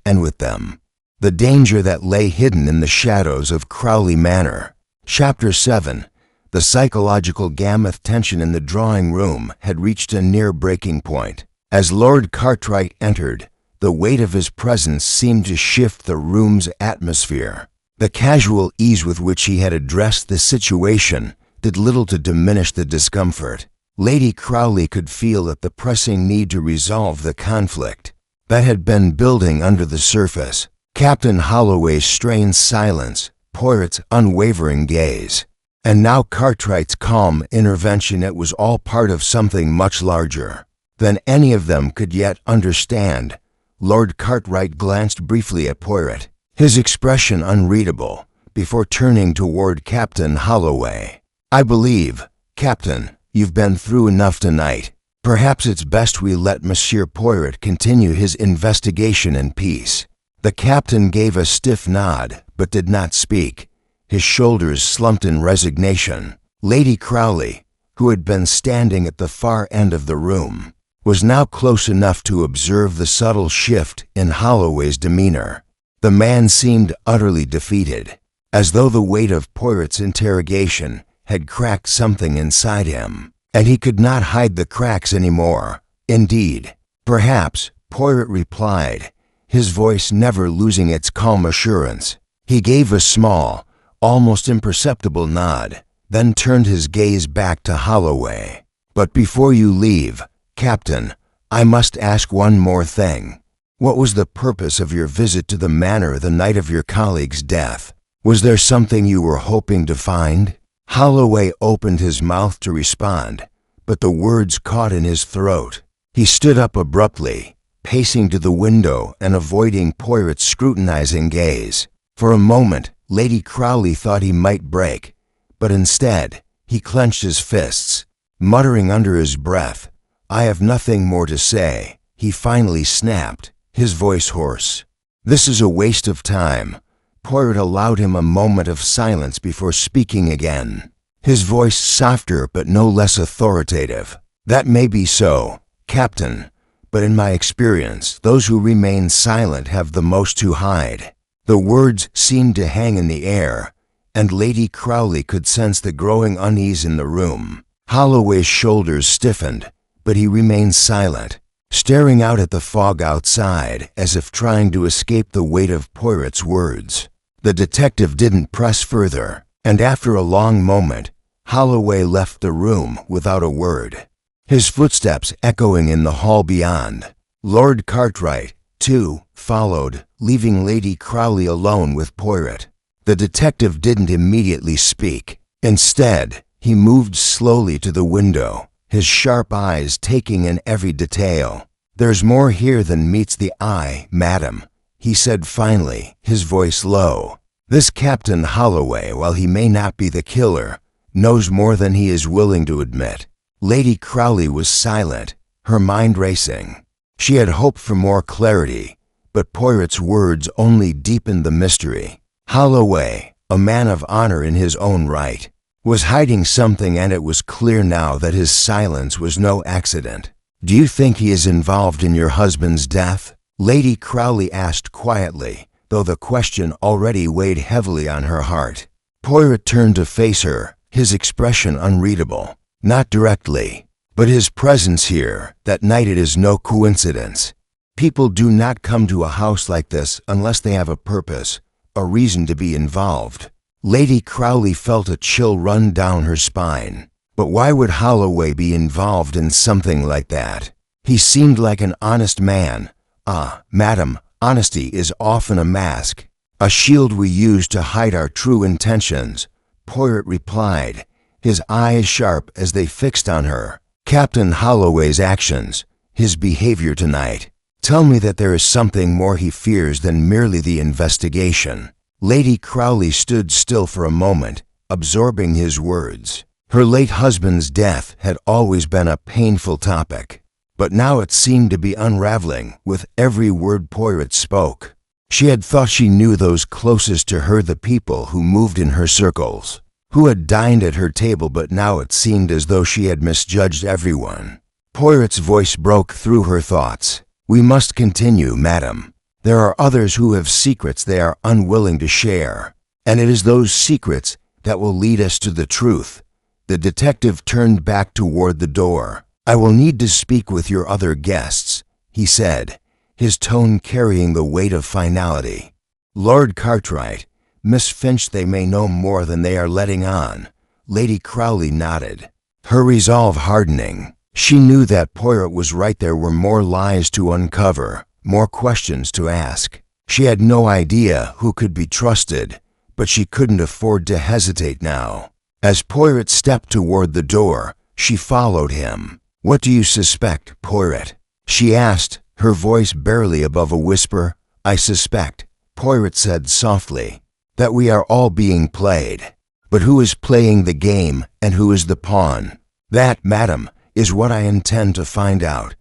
and with them, the danger that lay hidden in the shadows of Crowley Manor. Chapter 7. The psychological gamut tension in the drawing room had reached a near breaking point. As Lord Cartwright entered, the weight of his presence seemed to shift the room's atmosphere. The casual ease with which he had addressed the situation did little to diminish the discomfort. Lady Crowley could feel that the pressing need to resolve the conflict that had been building under the surface. Captain Holloway's strained silence, Poirot's unwavering gaze, and now Cartwright's calm intervention, it was all part of something much larger than any of them could yet understand. Lord Cartwright glanced briefly at Poirot, his expression unreadable, before turning toward Captain Holloway. I believe, Captain, you've been through enough tonight. Perhaps it's best we let Monsieur Poirot continue his investigation in peace." The captain gave a stiff nod, but did not speak. His shoulders slumped in resignation. Lady Crowley, who had been standing at the far end of the room, was now close enough to observe the subtle shift in Holloway's demeanor. The man seemed utterly defeated, as though the weight of Poirot's interrogation had cracked something inside him, and he could not hide the cracks anymore. "Indeed, perhaps," Poirot replied, his voice never losing its calm assurance. He gave a small, almost imperceptible nod, then turned his gaze back to Holloway. "But before you leave, Captain, I must ask one more thing. What was the purpose of your visit to the manor the night of your colleague's death? Was there something you were hoping to find?" Holloway opened his mouth to respond, but the words caught in his throat. He stood up abruptly, pacing to the window and avoiding Poirot's scrutinizing gaze. For a moment, Lady Crowley thought he might break, but instead, he clenched his fists, muttering under his breath, "I have nothing more to say," he finally snapped, his voice hoarse. "This is a waste of time." Poirot allowed him a moment of silence before speaking again, his voice softer but no less authoritative. "That may be so, Captain, but in my experience, those who remain silent have the most to hide." The words seemed to hang in the air, and Lady Crowley could sense the growing unease in the room. Holloway's shoulders stiffened, but he remained silent, staring out at the fog outside as if trying to escape the weight of Poirot's words. The detective didn't press further, and after a long moment, Holloway left the room without a word, his footsteps echoing in the hall beyond. Lord Cartwright, too, followed, leaving Lady Crowley alone with Poirot. The detective didn't immediately speak. Instead, he moved slowly to the window, his sharp eyes taking in every detail. "There's more here than meets the eye, madam," he said finally, his voice low. "This Captain Holloway, while he may not be the killer, knows more than he is willing to admit." Lady Crowley was silent, her mind racing. She had hoped for more clarity, but Poirot's words only deepened the mystery. Holloway, a man of honor in his own right, was hiding something, and it was clear now that his silence was no accident. "Do you think he is involved in your husband's death?" Lady Crowley asked quietly, though the question already weighed heavily on her heart. Poirot turned to face her, his expression unreadable. "Not directly, but his presence here that night, it is no coincidence. People do not come to a house like this unless they have a purpose, a reason to be involved." Lady Crowley felt a chill run down her spine. But why would Holloway be involved in something like that? He seemed like an honest man. "Ah, madam, honesty is often a mask, a shield we use to hide our true intentions," Poirot replied, his eyes sharp as they fixed on her. "Captain Holloway's actions, his behavior tonight, tell me that there is something more he fears than merely the investigation." Lady Crowley stood still for a moment, absorbing his words. Her late husband's death had always been a painful topic, but now it seemed to be unraveling with every word Poirot spoke. She had thought she knew those closest to her, the people who moved in her circles, who had dined at her table, but now it seemed as though she had misjudged everyone. Poirot's voice broke through her thoughts. "We must continue, madam. There are others who have secrets they are unwilling to share, and it is those secrets that will lead us to the truth." The detective turned back toward the door. "I will need to speak with your other guests," he said, his tone carrying the weight of finality. "Lord Cartwright, Miss Finch, they may know more than they are letting on." Lady Crowley nodded, her resolve hardening. She knew that Poirot was right. There were more lies to uncover, more questions to ask. She had no idea who could be trusted, but she couldn't afford to hesitate now. As Poirot stepped toward the door, she followed him. "What do you suspect, Poirot?" she asked, her voice barely above a whisper. "I suspect," Poirot said softly, "that we are all being played. But who is playing the game and who is the pawn? That, madam, is what I intend to find out."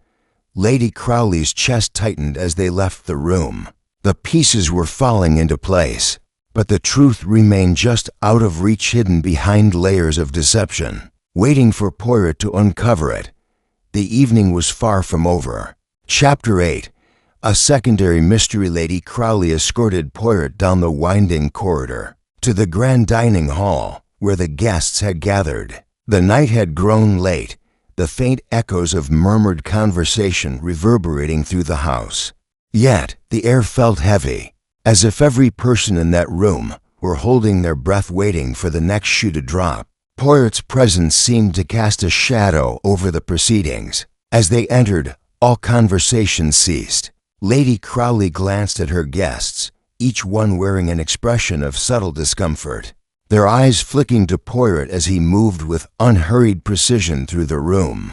Lady Crowley's chest tightened as they left the room. The pieces were falling into place, but the truth remained just out of reach, hidden behind layers of deception, waiting for Poirot to uncover it. The evening was far from over. Chapter 8. A secondary mystery. Lady Crowley escorted Poirot down the winding corridor to the grand dining hall where the guests had gathered. The night had grown late, the faint echoes of murmured conversation reverberating through the house. Yet the air felt heavy, as if every person in that room were holding their breath, waiting for the next shoe to drop. Poirot's presence seemed to cast a shadow over the proceedings. As they entered, all conversation ceased. Lady Crowley glanced at her guests, each one wearing an expression of subtle discomfort, their eyes flicking to Poirot as he moved with unhurried precision through the room.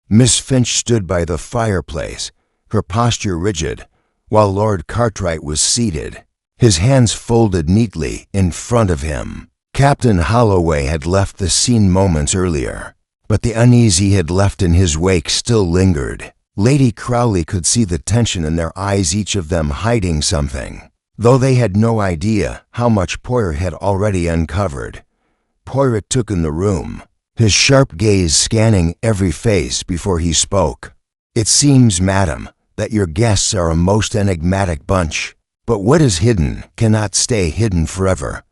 Miss Finch stood by the fireplace, her posture rigid, while Lord Cartwright was seated, his hands folded neatly in front of him. Captain Holloway had left the scene moments earlier, but the unease he had left in his wake still lingered. Lady Crowley could see the tension in their eyes, each of them hiding something, though they had no idea how much Poirot had already uncovered. Poirot took in the room, his sharp gaze scanning every face before he spoke. "It seems, madam, that your guests are a most enigmatic bunch, but what is hidden cannot stay hidden forever."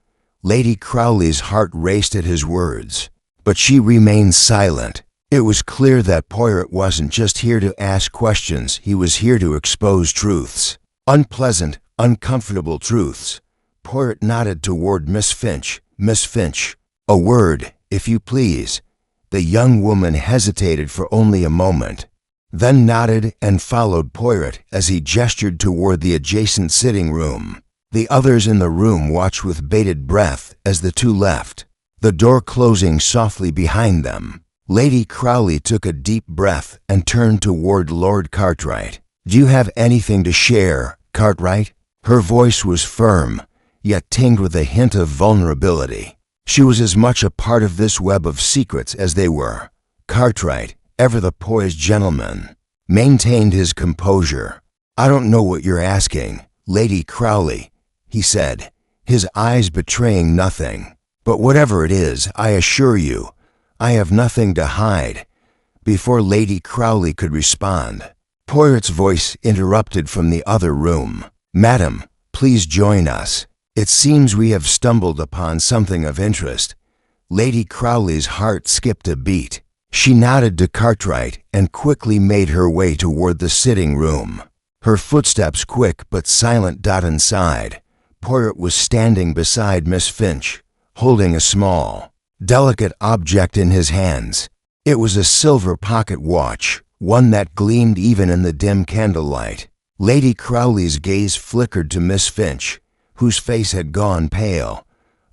Lady Crowley's heart raced at his words, but she remained silent. It was clear that Poirot wasn't just here to ask questions, he was here to expose truths. Unpleasant, uncomfortable truths. Poirot nodded toward Miss Finch. "Miss Finch, a word, if you please." The young woman hesitated for only a moment, then nodded and followed Poirot as he gestured toward the adjacent sitting room. The others in the room watched with bated breath as the two left, the door closing softly behind them. Lady Crowley took a deep breath and turned toward Lord Cartwright. "Do you have anything to share, Cartwright?" Her voice was firm, yet tinged with a hint of vulnerability. She was as much a part of this web of secrets as they were. Cartwright, ever the poised gentleman, maintained his composure. "I don't know what you're asking, Lady Crowley," he said, his eyes betraying nothing. "But whatever it is, I assure you, I have nothing to hide." Before Lady Crowley could respond, Poirot's voice interrupted from the other room. "Madam, please join us. It seems we have stumbled upon something of interest." Lady Crowley's heart skipped a beat. She nodded to Cartwright and quickly made her way toward the sitting room, her footsteps quick but silent. Inside, Poirot was standing beside Miss Finch, holding a small, delicate object in his hands. It was a silver pocket watch, one that gleamed even in the dim candlelight. Lady Crowley's gaze flickered to Miss Finch, whose face had gone pale.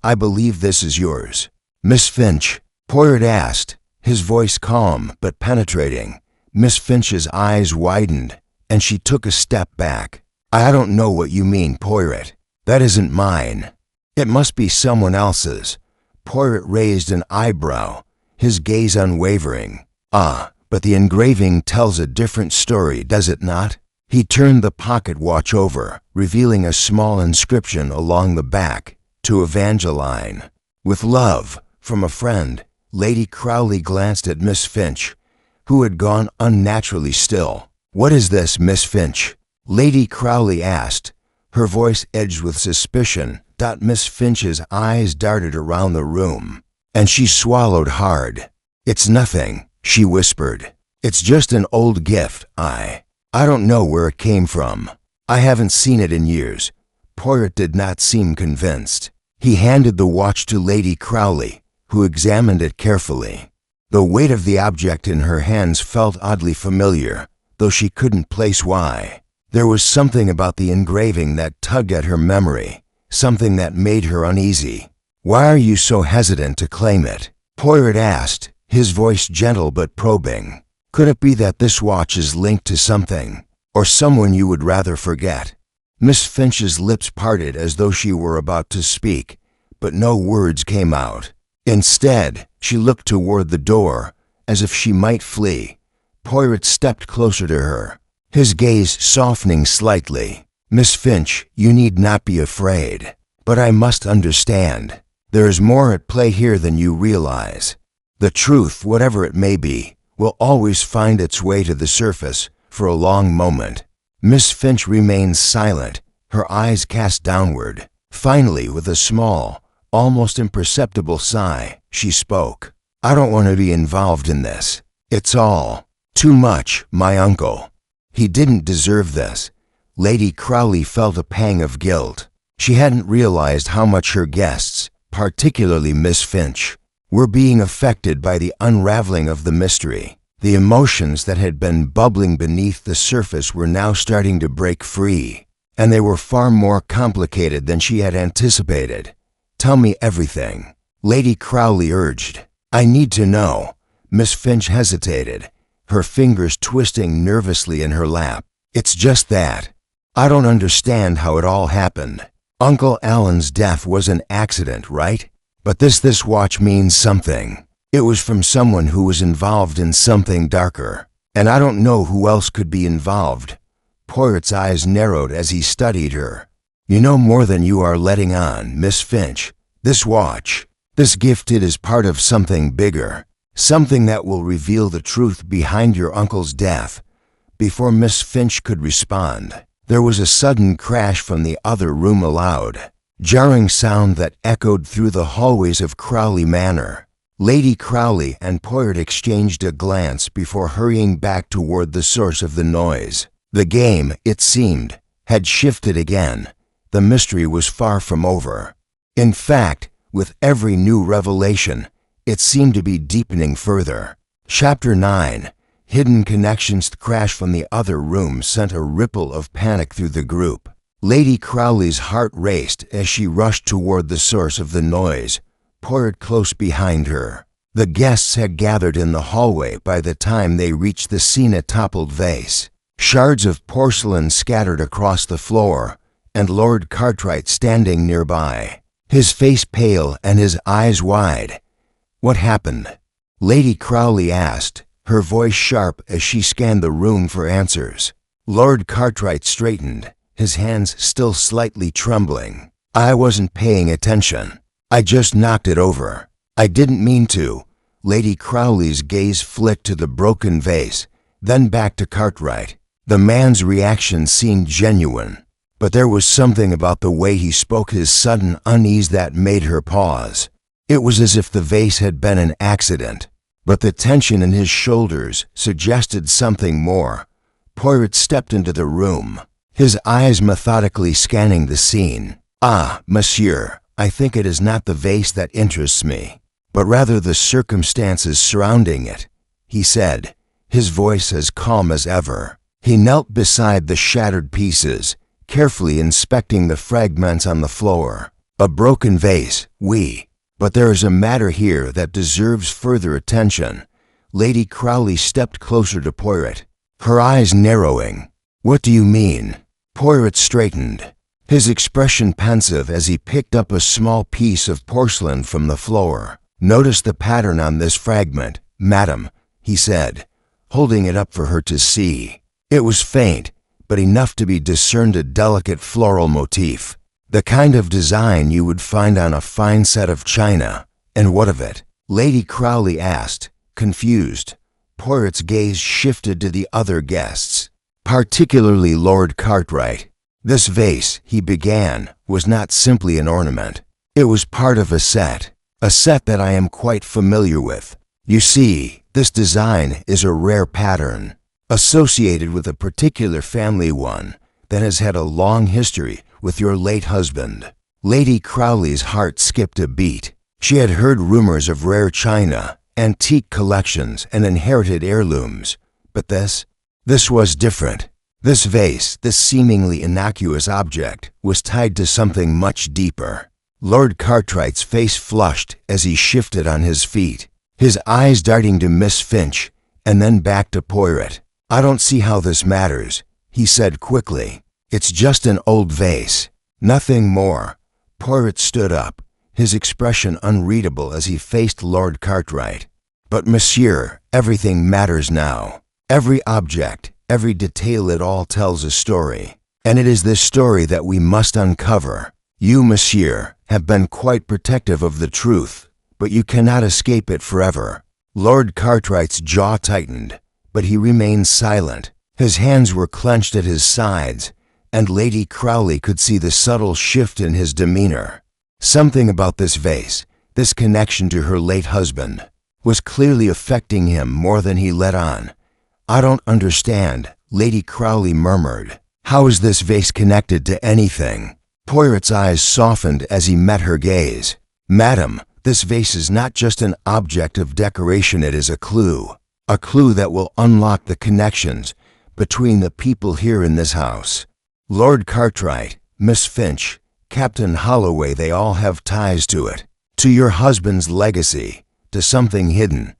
"I believe this is yours, Miss Finch?" Poirot asked, his voice calm but penetrating. Miss Finch's eyes widened, and she took a step back. "I don't know what you mean, Poirot. That isn't mine. It must be someone else's." Poirot raised an eyebrow, his gaze unwavering. "Ah, but the engraving tells a different story, does it not?" He turned the pocket watch over, revealing a small inscription along the back, "To Evangeline. With love, from a friend." Lady Crowley glanced at Miss Finch, who had gone unnaturally still. "What is this, Miss Finch?" Lady Crowley asked, her voice edged with suspicion. Miss Finch's eyes darted around the room, and she swallowed hard. "It's nothing," she whispered. "It's just an old gift. I don't know where it came from. I haven't seen it in years." Poirot did not seem convinced. He handed the watch to Lady Crowley, who examined it carefully. The weight of the object in her hands felt oddly familiar, though she couldn't place why. There was something about the engraving that tugged at her memory, something that made her uneasy. "Why are you so hesitant to claim it?" Poirot asked, his voice gentle but probing. "Could it be that this watch is linked to something, or someone you would rather forget?" Miss Finch's lips parted as though she were about to speak, but no words came out. Instead, she looked toward the door, as if she might flee. Poirot stepped closer to her, his gaze softening slightly. "Miss Finch, you need not be afraid. But I must understand. There is more at play here than you realize. The truth, whatever it may be, will always find its way to the surface for a long moment." Miss Finch remained silent, her eyes cast downward. Finally, with a small, almost imperceptible sigh, she spoke. "I don't want to be involved in this. It's all too much, my uncle. He didn't deserve this." Lady Crowley felt a pang of guilt. She hadn't realized how much her guests, particularly Miss Finch, were being affected by the unraveling of the mystery. The emotions that had been bubbling beneath the surface were now starting to break free, and they were far more complicated than she had anticipated. "Tell me everything," Lady Crowley urged. "I need to know." Miss Finch hesitated, her fingers twisting nervously in her lap. "It's just that. I don't understand how it all happened. Uncle Alan's death was an accident, right? But this watch means something. It was from someone who was involved in something darker, and I don't know who else could be involved." Poirot's eyes narrowed as he studied her. "You know more than you are letting on, Miss Finch. This watch, this gift, it is part of something bigger, something that will reveal the truth behind your uncle's death." Before Miss Finch could respond, there was a sudden crash from the other room, a loud, jarring sound that echoed through the hallways of Crowley Manor. Lady Crowley and Poirot exchanged a glance before hurrying back toward the source of the noise. The game, it seemed, had shifted again. The mystery was far from over. In fact, with every new revelation, it seemed to be deepening further. Chapter 9. Hidden connections. The crash from the other room sent a ripple of panic through the group. Lady Crowley's heart raced as she rushed toward the source of the noise, Poirot close behind her. The guests had gathered in the hallway by the time they reached the scene. A toppled vase, shards of porcelain scattered across the floor, and Lord Cartwright standing nearby, his face pale and his eyes wide. "What happened?" Lady Crowley asked, her voice sharp as she scanned the room for answers. Lord Cartwright straightened, his hands still slightly trembling. "I wasn't paying attention. I just knocked it over. I didn't mean to." Lady Crowley's gaze flicked to the broken vase, then back to Cartwright. The man's reaction seemed genuine, but there was something about the way he spoke, his sudden unease, that made her pause. It was as if the vase had been an accident, but the tension in his shoulders suggested something more. Poirot stepped into the room, his eyes methodically scanning the scene. "Ah, monsieur, I think it is not the vase that interests me, but rather the circumstances surrounding it," he said, his voice as calm as ever. He knelt beside the shattered pieces, carefully inspecting the fragments on the floor. "A broken vase, oui. But there is a matter here that deserves further attention." Lady Crowley stepped closer to Poirot, her eyes narrowing. "What do you mean?" Poirot straightened, his expression pensive as he picked up a small piece of porcelain from the floor. "Notice the pattern on this fragment, madam," he said, holding it up for her to see. It was faint, but enough to be discerned, a delicate floral motif, the kind of design you would find on a fine set of china. "And what of it?" Lady Crowley asked, confused. Poirot's gaze shifted to the other guests, particularly Lord Cartwright. "This vase," he began, "was not simply an ornament. It was part of a set that I am quite familiar with. You see, this design is a rare pattern, associated with a particular family, one that has had a long history with your late husband." Lady Crowley's heart skipped a beat. She had heard rumors of rare china, antique collections, and inherited heirlooms, but this was different. This vase, this seemingly innocuous object, was tied to something much deeper. Lord Cartwright's face flushed as he shifted on his feet, his eyes darting to Miss Finch and then back to Poirot. "I don't see how this matters," he said quickly. "It's just an old vase, nothing more." Poirot stood up, his expression unreadable as he faced Lord Cartwright. "But monsieur, Everything matters now. Every object, every detail, it all tells a story. And it is this story that we must uncover. You, monsieur, have been quite protective of the truth, but you cannot escape it forever. Lord Cartwright's jaw tightened, but he remained silent. His hands were clenched at his sides, and Lady Crowley could see the subtle shift in his demeanor. Something about this vase, this connection to her late husband, was clearly affecting him more than he let on. "I don't understand," Lady Crowley murmured. "How is this vase connected to anything?" Poirot's eyes softened as he met her gaze. "Madam, this vase is not just an object of decoration, it is a clue that will unlock the connections between the people here in this house. Lord Cartwright, Miss Finch, Captain Holloway, they all have ties to it. To your husband's legacy, to something hidden."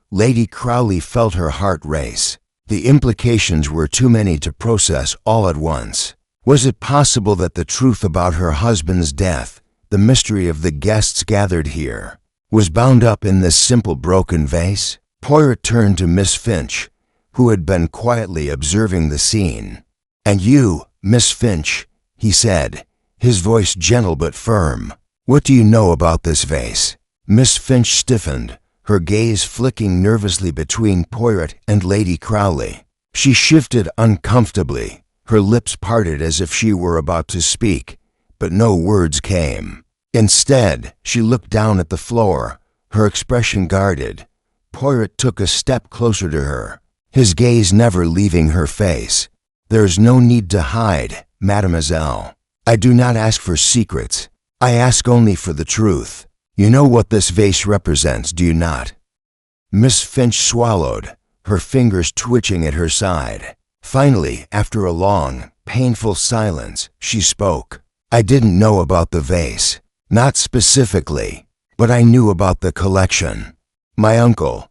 Lady Crowley felt her heart race. The implications were too many to process all at once. Was it possible that the truth about her husband's death, the mystery of the guests gathered here, was bound up in this simple broken vase? Poirot turned to Miss Finch, who had been quietly observing the scene. "And you, Miss Finch," he said, his voice gentle but firm, "what do you know about this vase?" Miss Finch stiffened, her gaze flicking nervously between Poirot and Lady Crowley. She shifted uncomfortably, her lips parted as if she were about to speak, but no words came. Instead, she looked down at the floor, her expression guarded. Poirot took a step closer to her, his gaze never leaving her face. "There's no need to hide, mademoiselle. I do not ask for secrets. I ask only for the truth. You know what this vase represents, do you not?" Miss Finch swallowed, her fingers twitching at her side. Finally, after a long, painful silence, she spoke. "I didn't know about the vase, not specifically, but I knew about the collection. My uncle,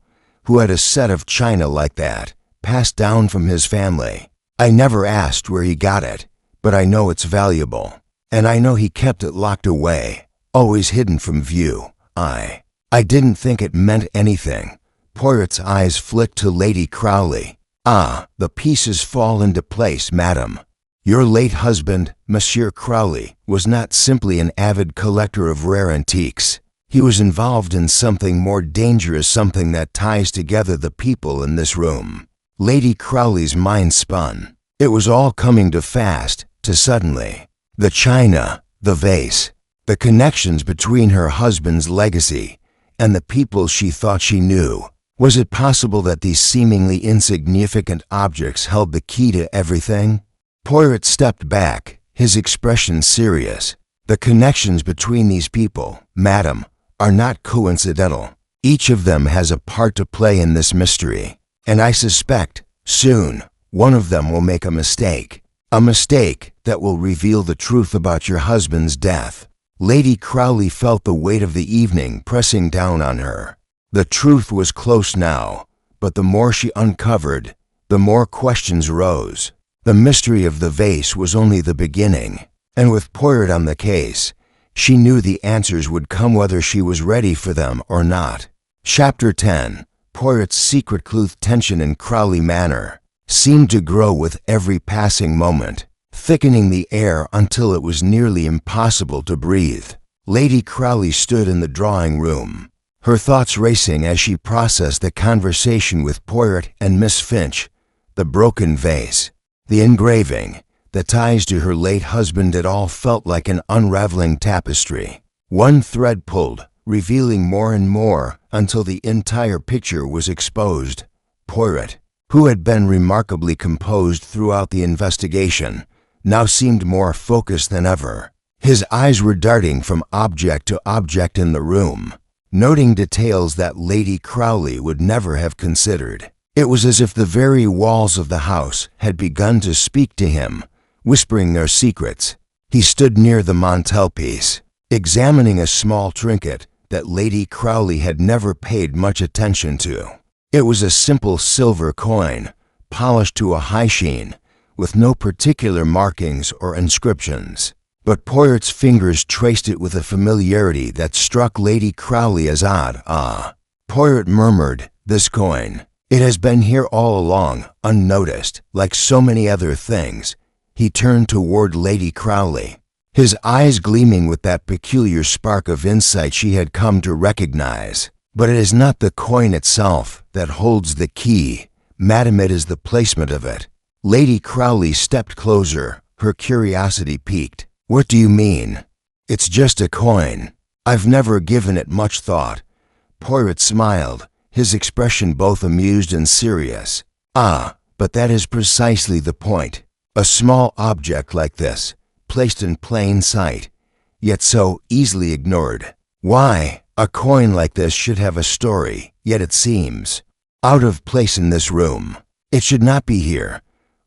who had a set of china like that, passed down from his family. I never asked where he got it, but I know it's valuable, and I know he kept it locked away, always hidden from view. I didn't think it meant anything." Poirot's eyes flicked to Lady Crowley. "Ah, the pieces fall into place, madam. Your late husband, Monsieur Crowley, was not simply an avid collector of rare antiques. He was involved in something more dangerous, something that ties together the people in this room." Lady Crowley's mind spun. It was all coming too fast, too suddenly. The china, the vase, the connections between her husband's legacy and the people she thought she knew. Was it possible that these seemingly insignificant objects held the key to everything? Poirot stepped back, his expression serious. "The connections between these people, madam, are not coincidental. Each of them has a part to play in this mystery, and I suspect, soon, one of them will make a mistake that will reveal the truth about your husband's death." Lady Crowley felt the weight of the evening pressing down on her. The truth was close now, but the more she uncovered, the more questions rose. The mystery of the vase was only the beginning, and with Poirot on the case, she knew the answers would come whether she was ready for them or not. Chapter 10. Poirot's secret clue. Tension in Crowley Manor seemed to grow with every passing moment, thickening the air until it was nearly impossible to breathe. Lady Crowley stood in the drawing room, her thoughts racing as she processed the conversation with Poirot and Miss Finch, the broken vase, the engraving, the ties to her late husband. It all felt like an unraveling tapestry. One thread pulled, revealing more and more until the entire picture was exposed. Poirot, who had been remarkably composed throughout the investigation, now seemed more focused than ever. His eyes were darting from object to object in the room, noting details that Lady Crowley would never have considered. It was as if the very walls of the house had begun to speak to him, whispering their secrets. He stood near the mantelpiece, examining a small trinket that Lady Crowley had never paid much attention to. It was a simple silver coin, polished to a high sheen, with no particular markings or inscriptions. But Poirot's fingers traced it with a familiarity that struck Lady Crowley as odd. "Ah," Poirot murmured, "this coin. It has been here all along, unnoticed, like so many other things. He turned toward Lady Crowley, his eyes gleaming with that peculiar spark of insight she had come to recognize. But it is not the coin itself that holds the key, madam, it is the placement of it. Lady Crowley stepped closer, her curiosity piqued. What do you mean? It's just a coin. I've never given it much thought. Poirot smiled, his expression both amused and serious. Ah, but that is precisely the point. A small object like this, placed in plain sight, yet so easily ignored. Why, a coin like this should have a story, yet it seems out of place in this room. It should not be here.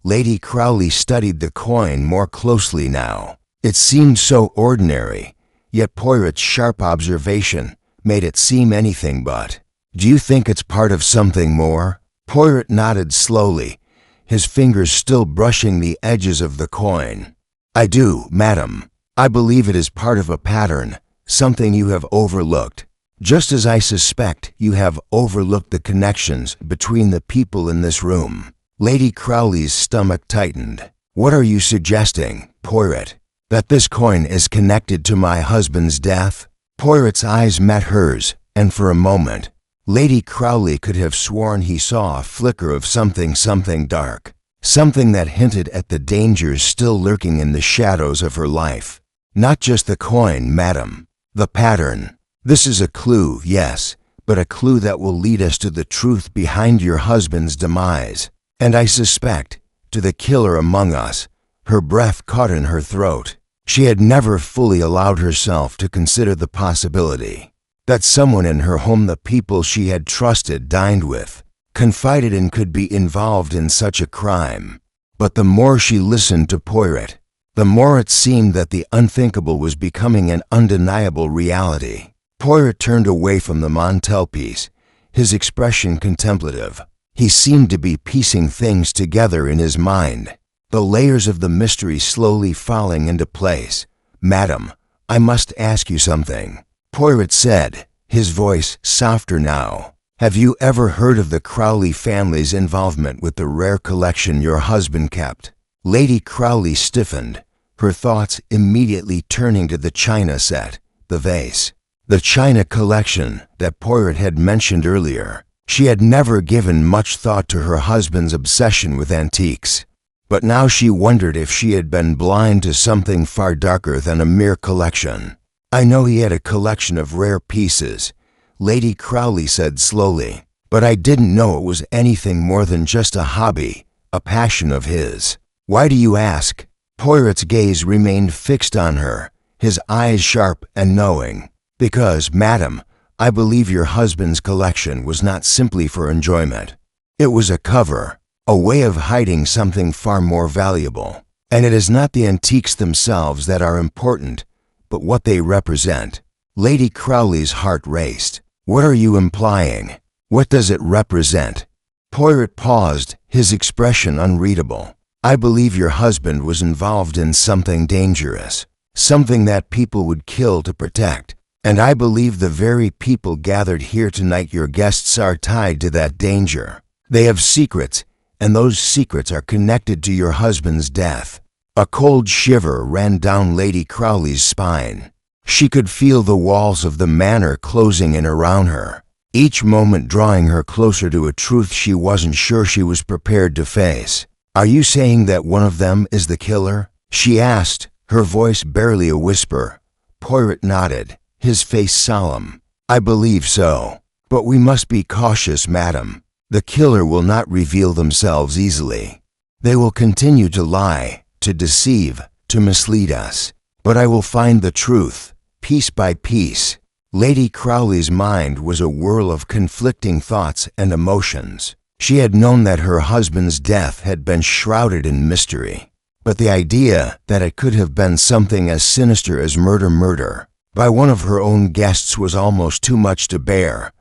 Lady Crowley studied the coin more closely now. It seemed so ordinary, yet Poirot's sharp observation made it seem anything but. Do you think it's part of something more? Poirot nodded slowly, his fingers still brushing the edges of the coin. I do, madam. I believe it is part of a pattern, something you have overlooked. Just as I suspect you have overlooked the connections between the people in this room. Lady Crowley's stomach tightened. What are you suggesting, Poirot? That this coin is connected to my husband's death? Poirot's eyes met hers, and for a moment, Lady Crowley could have sworn he saw a flicker of something dark, something that hinted at the dangers still lurking in the shadows of her life. Not just the coin, madam. The pattern. This is a clue, yes, but a clue that will lead us to the truth behind your husband's demise. And I suspect, to the killer among us. Her breath caught in her throat. She had never fully allowed herself to consider the possibility that someone in her home, the people she had trusted, dined with, confided in, could be involved in such a crime. But the more she listened to Poirot, the more it seemed that the unthinkable was becoming an undeniable reality. Poirot turned away from the mantelpiece, his expression contemplative. He seemed to be piecing things together in his mind, the layers of the mystery slowly falling into place. Madam, I must ask you something, Poirot said, his voice softer now. Have you ever heard of the Crowley family's involvement with the rare collection your husband kept? Lady Crowley stiffened, her thoughts immediately turning to the china set, the vase, the china collection that Poirot had mentioned earlier. She had never given much thought to her husband's obsession with antiques, but now she wondered if she had been blind to something far darker than a mere collection. I know he had a collection of rare pieces, Lady Crowley said slowly, but I didn't know it was anything more than just a hobby, a passion of his. Why do you ask? Poirot's gaze remained fixed on her, his eyes sharp and knowing. Because, madam, I believe your husband's collection was not simply for enjoyment. It was a cover, a way of hiding something far more valuable. And it is not the antiques themselves that are important, but what they represent. Lady Crowley's heart raced. What are you implying? What does it represent? Poirot paused, his expression unreadable. I believe your husband was involved in something dangerous, something that people would kill to protect. And I believe the very people gathered here tonight, your guests, are tied to that danger. They have secrets, and those secrets are connected to your husband's death. A cold shiver ran down Lady Crowley's spine. She could feel the walls of the manor closing in around her, each moment drawing her closer to a truth she wasn't sure she was prepared to face. Are you saying that one of them is the killer? She asked, her voice barely a whisper. Poirot nodded, his face solemn. I believe so. But we must be cautious, madam. The killer will not reveal themselves easily. They will continue to lie, to deceive, to mislead us. But I will find the truth, piece by piece. Lady Crowley's mind was a whirl of conflicting thoughts and emotions. She had known that her husband's death had been shrouded in mystery, but the idea that it could have been something as sinister as murder by one of her own guests was almost too much to bear.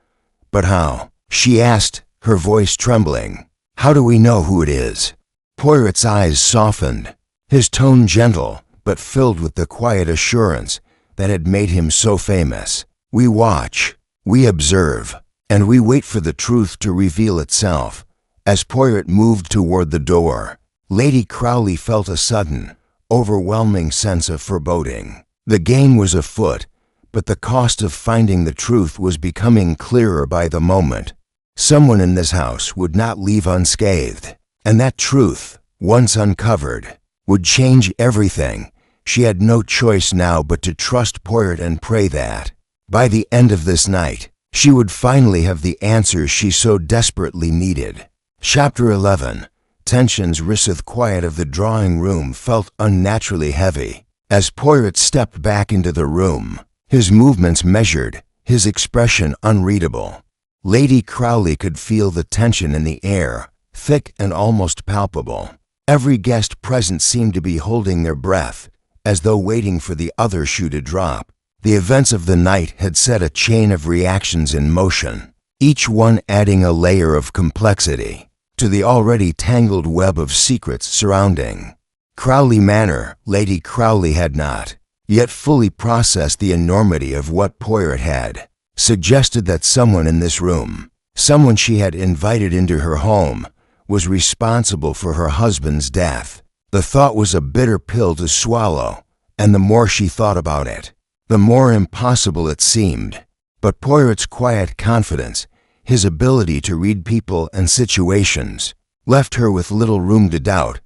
But how? She asked, her voice trembling. How do we know who it is? Poirot's eyes softened, his tone gentle, but filled with the quiet assurance that had made him so famous. We watch, we observe, and we wait for the truth to reveal itself. As Poirot moved toward the door, Lady Crowley felt a sudden, overwhelming sense of foreboding. The game was afoot, but the cost of finding the truth was becoming clearer by the moment. Someone in this house would not leave unscathed, and that truth, once uncovered, would change everything. She had no choice now but to trust Poirot and pray that, by the end of this night, she would finally have the answers she so desperately needed. Chapter 11. Tensions. The quiet of the drawing room felt unnaturally heavy. As Poirot stepped back into the room, his movements measured, his expression unreadable. Lady Crowley could feel the tension in the air, thick and almost palpable. Every guest present seemed to be holding their breath, as though waiting for the other shoe to drop. The events of the night had set a chain of reactions in motion, each one adding a layer of complexity to the already tangled web of secrets surrounding Crowley Manor. Lady Crowley had not yet fully processed the enormity of what Poirot had suggested, that someone in this room, someone she had invited into her home, was responsible for her husband's death. The thought was a bitter pill to swallow, and the more she thought about it, the more impossible it seemed. But Poirot's quiet confidence, his ability to read people and situations, left her with little room to doubt.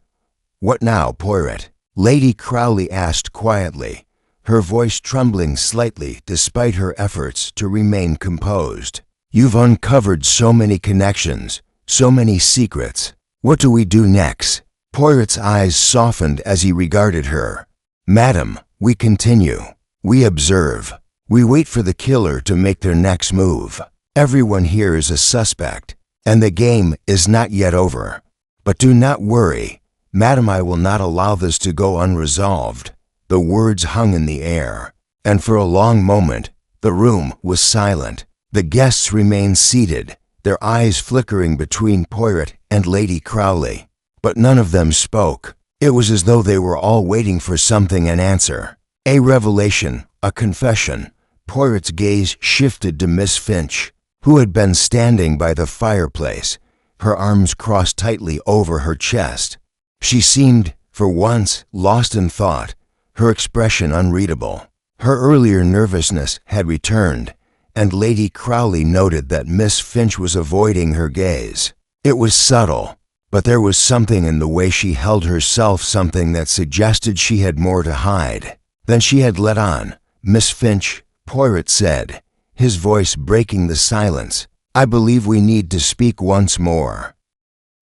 "What now, Poirot?" Lady Crowley asked quietly, her voice trembling slightly despite her efforts to remain composed. "You've uncovered so many connections, so many secrets. What do we do next?" Poirot's eyes softened as he regarded her. "Madam, we continue. We observe. We wait for the killer to make their next move. Everyone here is a suspect, and the game is not yet over. But do not worry, madam, I will not allow this to go unresolved." The words hung in the air, and for a long moment, the room was silent. The guests remained seated, their eyes flickering between Poirot and Lady Crowley. But none of them spoke. It was as though they were all waiting for something, an answer. A revelation, a confession. Poirot's gaze shifted to Miss Finch, who had been standing by the fireplace, her arms crossed tightly over her chest. She seemed, for once, lost in thought, her expression unreadable. Her earlier nervousness had returned, and Lady Crowley noted that Miss Finch was avoiding her gaze. It was subtle, but there was something in the way she held herself, something that suggested she had more to hide than she had let on. "Miss Finch," Poirot said, his voice breaking the silence, "I believe we need to speak once more."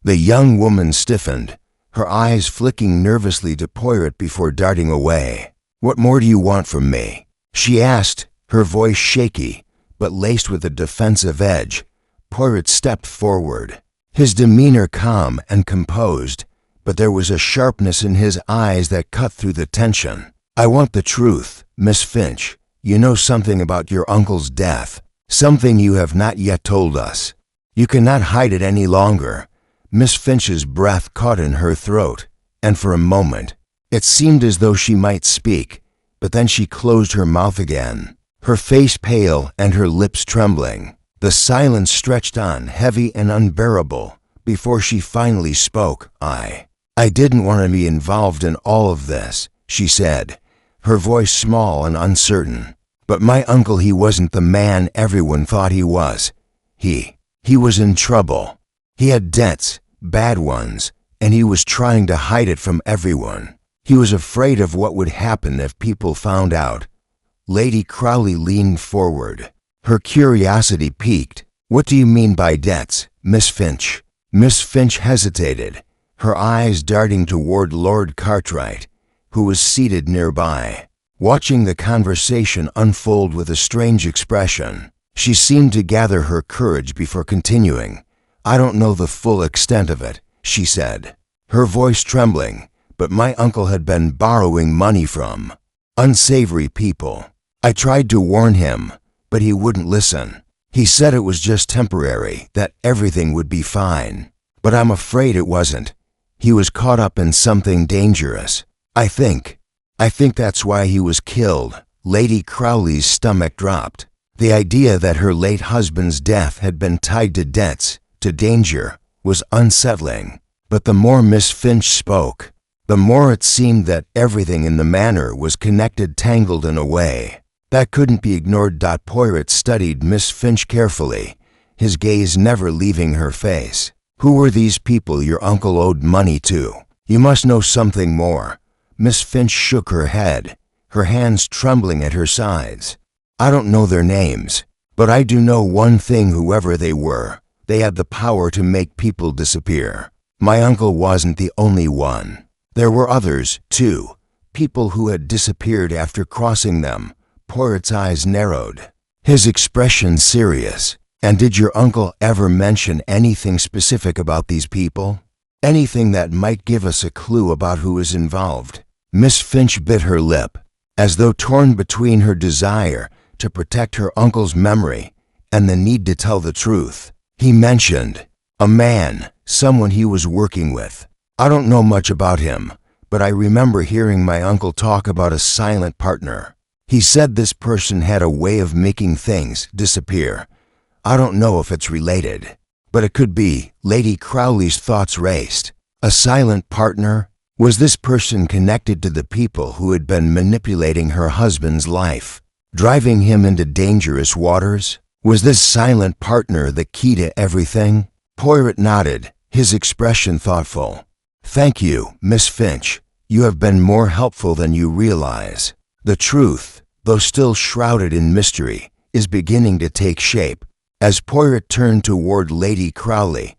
The young woman stiffened, her eyes flicking nervously to Poirot before darting away. "What more do you want from me?" she asked, her voice shaky, but laced with a defensive edge. Poirot stepped forward, his demeanor calm and composed, but there was a sharpness in his eyes that cut through the tension. "I want the truth, Miss Finch. You know something about your uncle's death, something you have not yet told us. You cannot hide it any longer." Miss Finch's breath caught in her throat, and for a moment, it seemed as though she might speak, but then she closed her mouth again, her face pale and her lips trembling. The silence stretched on, heavy and unbearable, before she finally spoke. I didn't want to be involved in all of this," she said, her voice small and uncertain. "But my uncle, he wasn't the man everyone thought he was. He was in trouble. He had debts, bad ones, and he was trying to hide it from everyone. He was afraid of what would happen if people found out." Lady Crowley leaned forward, her curiosity piqued. "What do you mean by debts, Miss Finch?" Miss Finch hesitated, her eyes darting toward Lord Cartwright, who was seated nearby, watching the conversation unfold with a strange expression. She seemed to gather her courage before continuing. "I don't know the full extent of it," she said, her voice trembling, "but my uncle had been borrowing money from unsavory people. I tried to warn him, but he wouldn't listen. He said it was just temporary, that everything would be fine. But I'm afraid it wasn't. He was caught up in something dangerous. I think that's why he was killed." Lady Crowley's stomach dropped. The idea that her late husband's death had been tied to debts, to danger, was unsettling. But the more Miss Finch spoke, the more it seemed that everything in the manor was connected, tangled in a way that couldn't be ignored. Poirot studied Miss Finch carefully, his gaze never leaving her face. Who were these people your uncle owed money to? You must know something more. Miss Finch shook her head, her hands trembling at her sides. I don't know their names, but I do know one thing: whoever they were, they had the power to make people disappear. My uncle wasn't the only one. There were others, too, people who had disappeared after crossing them. Poirot's eyes narrowed, his expression serious. And did your uncle ever mention anything specific about these people? Anything that might give us a clue about who is involved? Miss Finch bit her lip, as though torn between her desire to protect her uncle's memory and the need to tell the truth. He mentioned a man, someone he was working with. I don't know much about him, but I remember hearing my uncle talk about a silent partner. He said this person had a way of making things disappear. I don't know if it's related, but it could be. Lady Crowley's thoughts raced. A silent partner? Was this person connected to the people who had been manipulating her husband's life, driving him into dangerous waters? Was this silent partner the key to everything? Poirot nodded, his expression thoughtful. Thank you, Miss Finch. You have been more helpful than you realize. The truth, though still shrouded in mystery, is beginning to take shape. As Poirot turned toward Lady Crowley,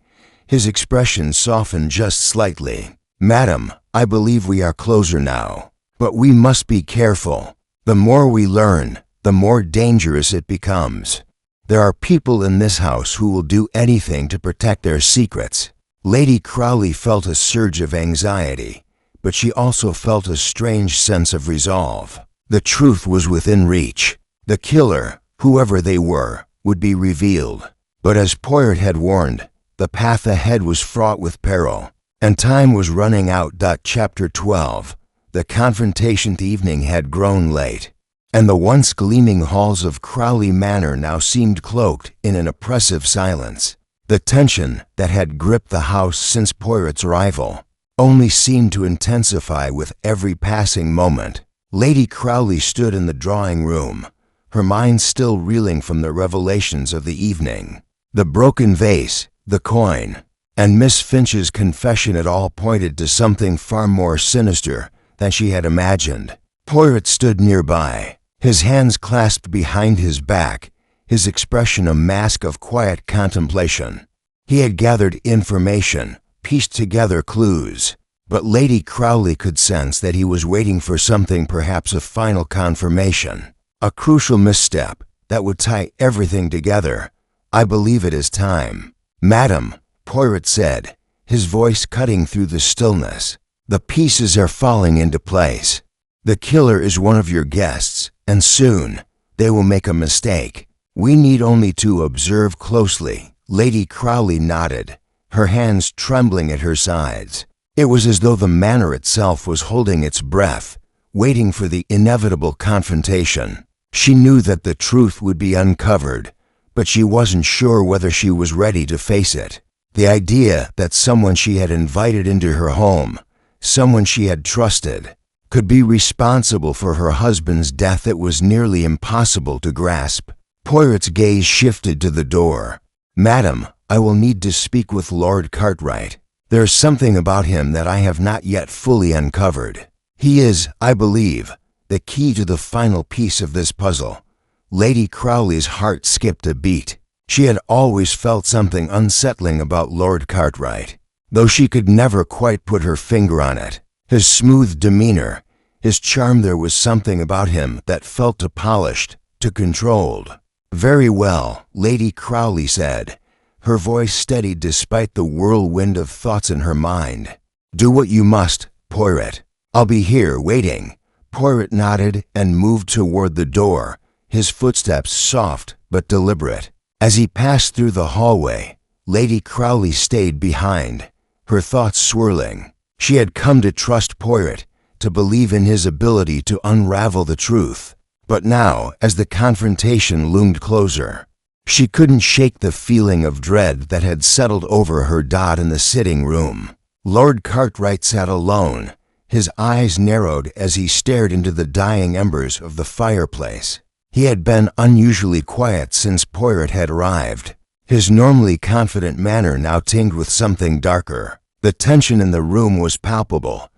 his expression softened just slightly. Madam, I believe we are closer now, but we must be careful. The more we learn, the more dangerous it becomes. There are people in this house who will do anything to protect their secrets. Lady Crowley felt a surge of anxiety, but she also felt a strange sense of resolve. The truth was within reach. The killer, whoever they were, would be revealed. But as Poirot had warned, the path ahead was fraught with peril, and time was running out. Chapter 12. The confrontation. The evening had grown late, and the once gleaming halls of Crowley Manor now seemed cloaked in an oppressive silence. The tension that had gripped the house since Poirot's arrival only seemed to intensify with every passing moment. Lady Crowley stood in the drawing room, her mind still reeling from the revelations of the evening. The broken vase, the coin, and Miss Finch's confession had all pointed to something far more sinister than she had imagined. Poirot stood nearby, his hands clasped behind his back, his expression a mask of quiet contemplation. He had gathered information, pieced together clues, but Lady Crowley could sense that he was waiting for something, perhaps a final confirmation, a crucial misstep that would tie everything together. I believe it is time. Madam, Poirot said, his voice cutting through the stillness. The pieces are falling into place. The killer is one of your guests, and soon they will make a mistake. We need only to observe closely. Lady Crowley nodded, her hands trembling at her sides. It was as though the manor itself was holding its breath, waiting for the inevitable confrontation. She knew that the truth would be uncovered, but she wasn't sure whether she was ready to face it. The idea that someone she had invited into her home, someone she had trusted, could be responsible for her husband's death, it was nearly impossible to grasp. Poirot's gaze shifted to the door. Madam, I will need to speak with Lord Cartwright. There is something about him that I have not yet fully uncovered. He is, I believe, the key to the final piece of this puzzle. Lady Crowley's heart skipped a beat. She had always felt something unsettling about Lord Cartwright, though she could never quite put her finger on it. His smooth demeanor, his charm, there was something about him that felt too polished, too controlled. Very well, Lady Crowley said, her voice steadied despite the whirlwind of thoughts in her mind. Do what you must, Poirot. I'll be here waiting. Poirot nodded and moved toward the door, his footsteps soft but deliberate. As he passed through the hallway, Lady Crowley stayed behind, her thoughts swirling. She had come to trust Poirot, to believe in his ability to unravel the truth. But now, as the confrontation loomed closer, she couldn't shake the feeling of dread that had settled over her in the sitting room. Lord Cartwright sat alone, his eyes narrowed as he stared into the dying embers of the fireplace. He had been unusually quiet since Poirot had arrived, his normally confident manner now tinged with something darker. The tension in the room was palpable,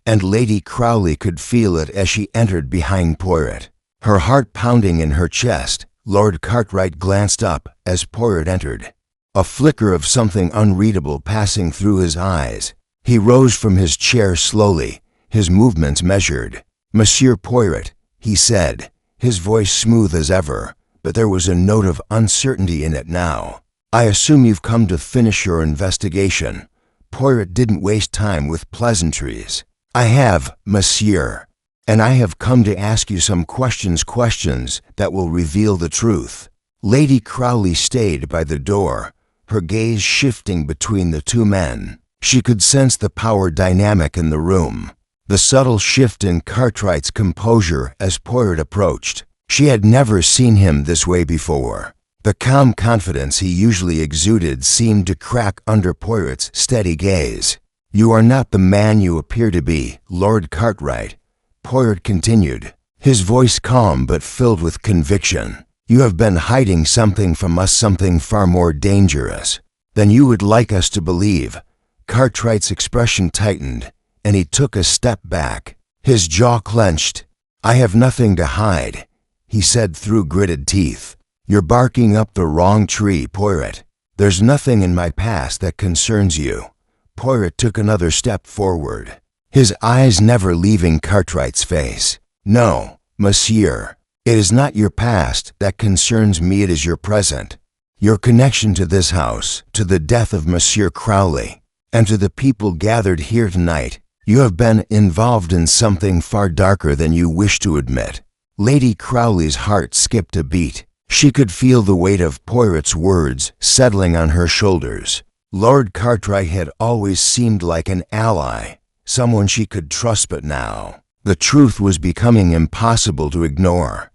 and Lady Crowley could feel it as she entered behind Poirot. Her heart pounding in her chest, Lord Cartwright glanced up as Poirot entered, a flicker of something unreadable passing through his eyes. He rose from his chair slowly, his movements measured. "Monsieur Poirot," he said, his voice smooth as ever, but there was a note of uncertainty in it now. "I assume you've come to finish your investigation." Poirot didn't waste time with pleasantries. "I have, monsieur, and I have come to ask you some questions that will reveal the truth." Lady Crowley stayed by the door, her gaze shifting between the two men. She could sense the power dynamic in the room, the subtle shift in Cartwright's composure as Poirot approached. She had never seen him this way before. The calm confidence he usually exuded seemed to crack under Poirot's steady gaze. "You are not the man you appear to be, Lord Cartwright," Poirot continued, his voice calm but filled with conviction. "You have been hiding something from us, something far more dangerous than you would like us to believe." Cartwright's expression tightened, and he took a step back, his jaw clenched. "I have nothing to hide," he said through gritted teeth. "You're barking up the wrong tree, Poirot. There's nothing in my past that concerns you." Poirot took another step forward, his eyes never leaving Cartwright's face. "No, monsieur, it is not your past that concerns me, it is your present. Your connection to this house, to the death of Monsieur Crowley, and to the people gathered here tonight. You have been involved in something far darker than you wish to admit." Lady Crowley's heart skipped a beat. She could feel the weight of Poirot's words settling on her shoulders. Lord Cartwright had always seemed like an ally, someone she could trust, but now the truth was becoming impossible to ignore.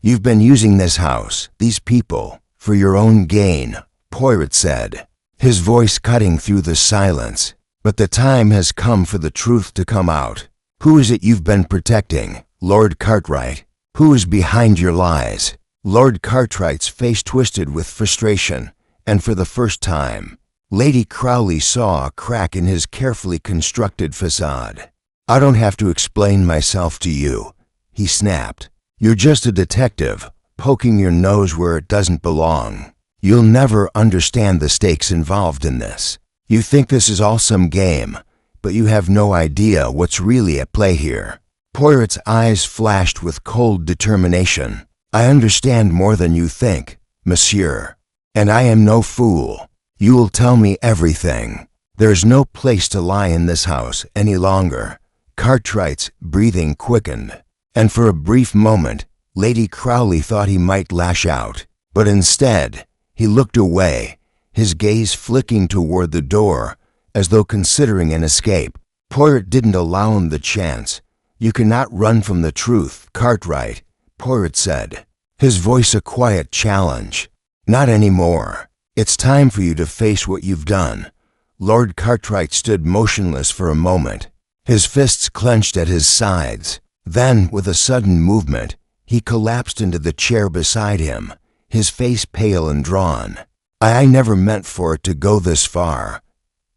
"You've been using this house, these people, for your own gain," Poirot said, his voice cutting through the silence. "But the time has come for the truth to come out. Who is it you've been protecting, Lord Cartwright? Who is behind your lies?" Lord Cartwright's face twisted with frustration, and for the first time, Lady Crowley saw a crack in his carefully constructed facade. "I don't have to explain myself to you," he snapped. "You're just a detective, poking your nose where it doesn't belong. You'll never understand the stakes involved in this. You think this is all some game, but you have no idea what's really at play here." Poirot's eyes flashed with cold determination. "I understand more than you think, monsieur, and I am no fool. You will tell me everything. There's no place to lie in this house any longer." Cartwright's breathing quickened, and for a brief moment, Lady Crowley thought he might lash out, but instead, he looked away, his gaze flicking toward the door, as though considering an escape. Poirot didn't allow him the chance. "You cannot run from the truth, Cartwright," Poirot said, his voice a quiet challenge. "Not anymore. It's time for you to face what you've done." Lord Cartwright stood motionless for a moment, his fists clenched at his sides. Then, with a sudden movement, he collapsed into the chair beside him, his face pale and drawn. I never meant for it to go this far,"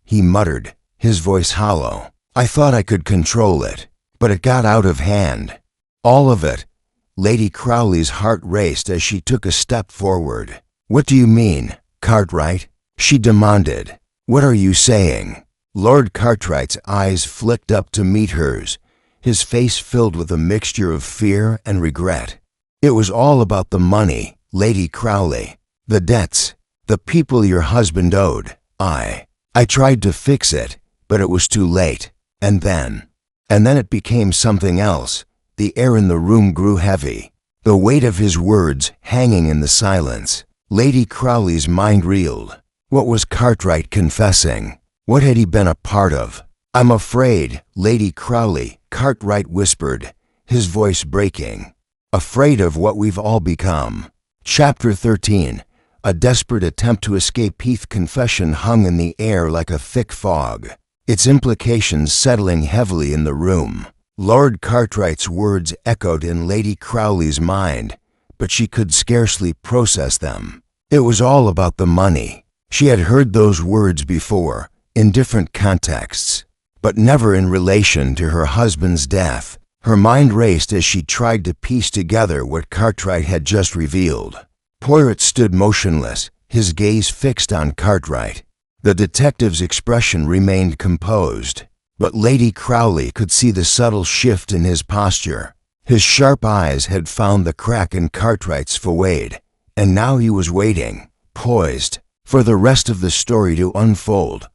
he muttered, his voice hollow. "I thought I could control it, but it got out of hand. All of it." Lady Crowley's heart raced as she took a step forward. "What do you mean, Cartwright?" she demanded. "What are you saying?" Lord Cartwright's eyes flicked up to meet hers, his face filled with a mixture of fear and regret. "It was all about the money, Lady Crowley. The debts, the people your husband owed. I tried to fix it, but it was too late. And then it became something else." The air in the room grew heavy, the weight of his words hanging in the silence. Lady Crowley's mind reeled. What was Cartwright confessing? What had he been a part of? "I'm afraid, Lady Crowley," Cartwright whispered, his voice breaking. afraid of what we've all become. Chapter 13. A desperate attempt to escape. Heath's confession hung in the air like a thick fog, its implications settling heavily in the room. Lord Cartwright's words echoed in Lady Crowley's mind, but she could scarcely process them. It was all about the money. She had heard those words before, in different contexts, but never in relation to her husband's death. Her mind raced as she tried to piece together what Cartwright had just revealed. Poirot stood motionless, his gaze fixed on Cartwright. The detective's expression remained composed, but Lady Crowley could see the subtle shift in his posture. His sharp eyes had found the crack in Cartwright's forehead, and now he was waiting, poised, for the rest of the story to unfold.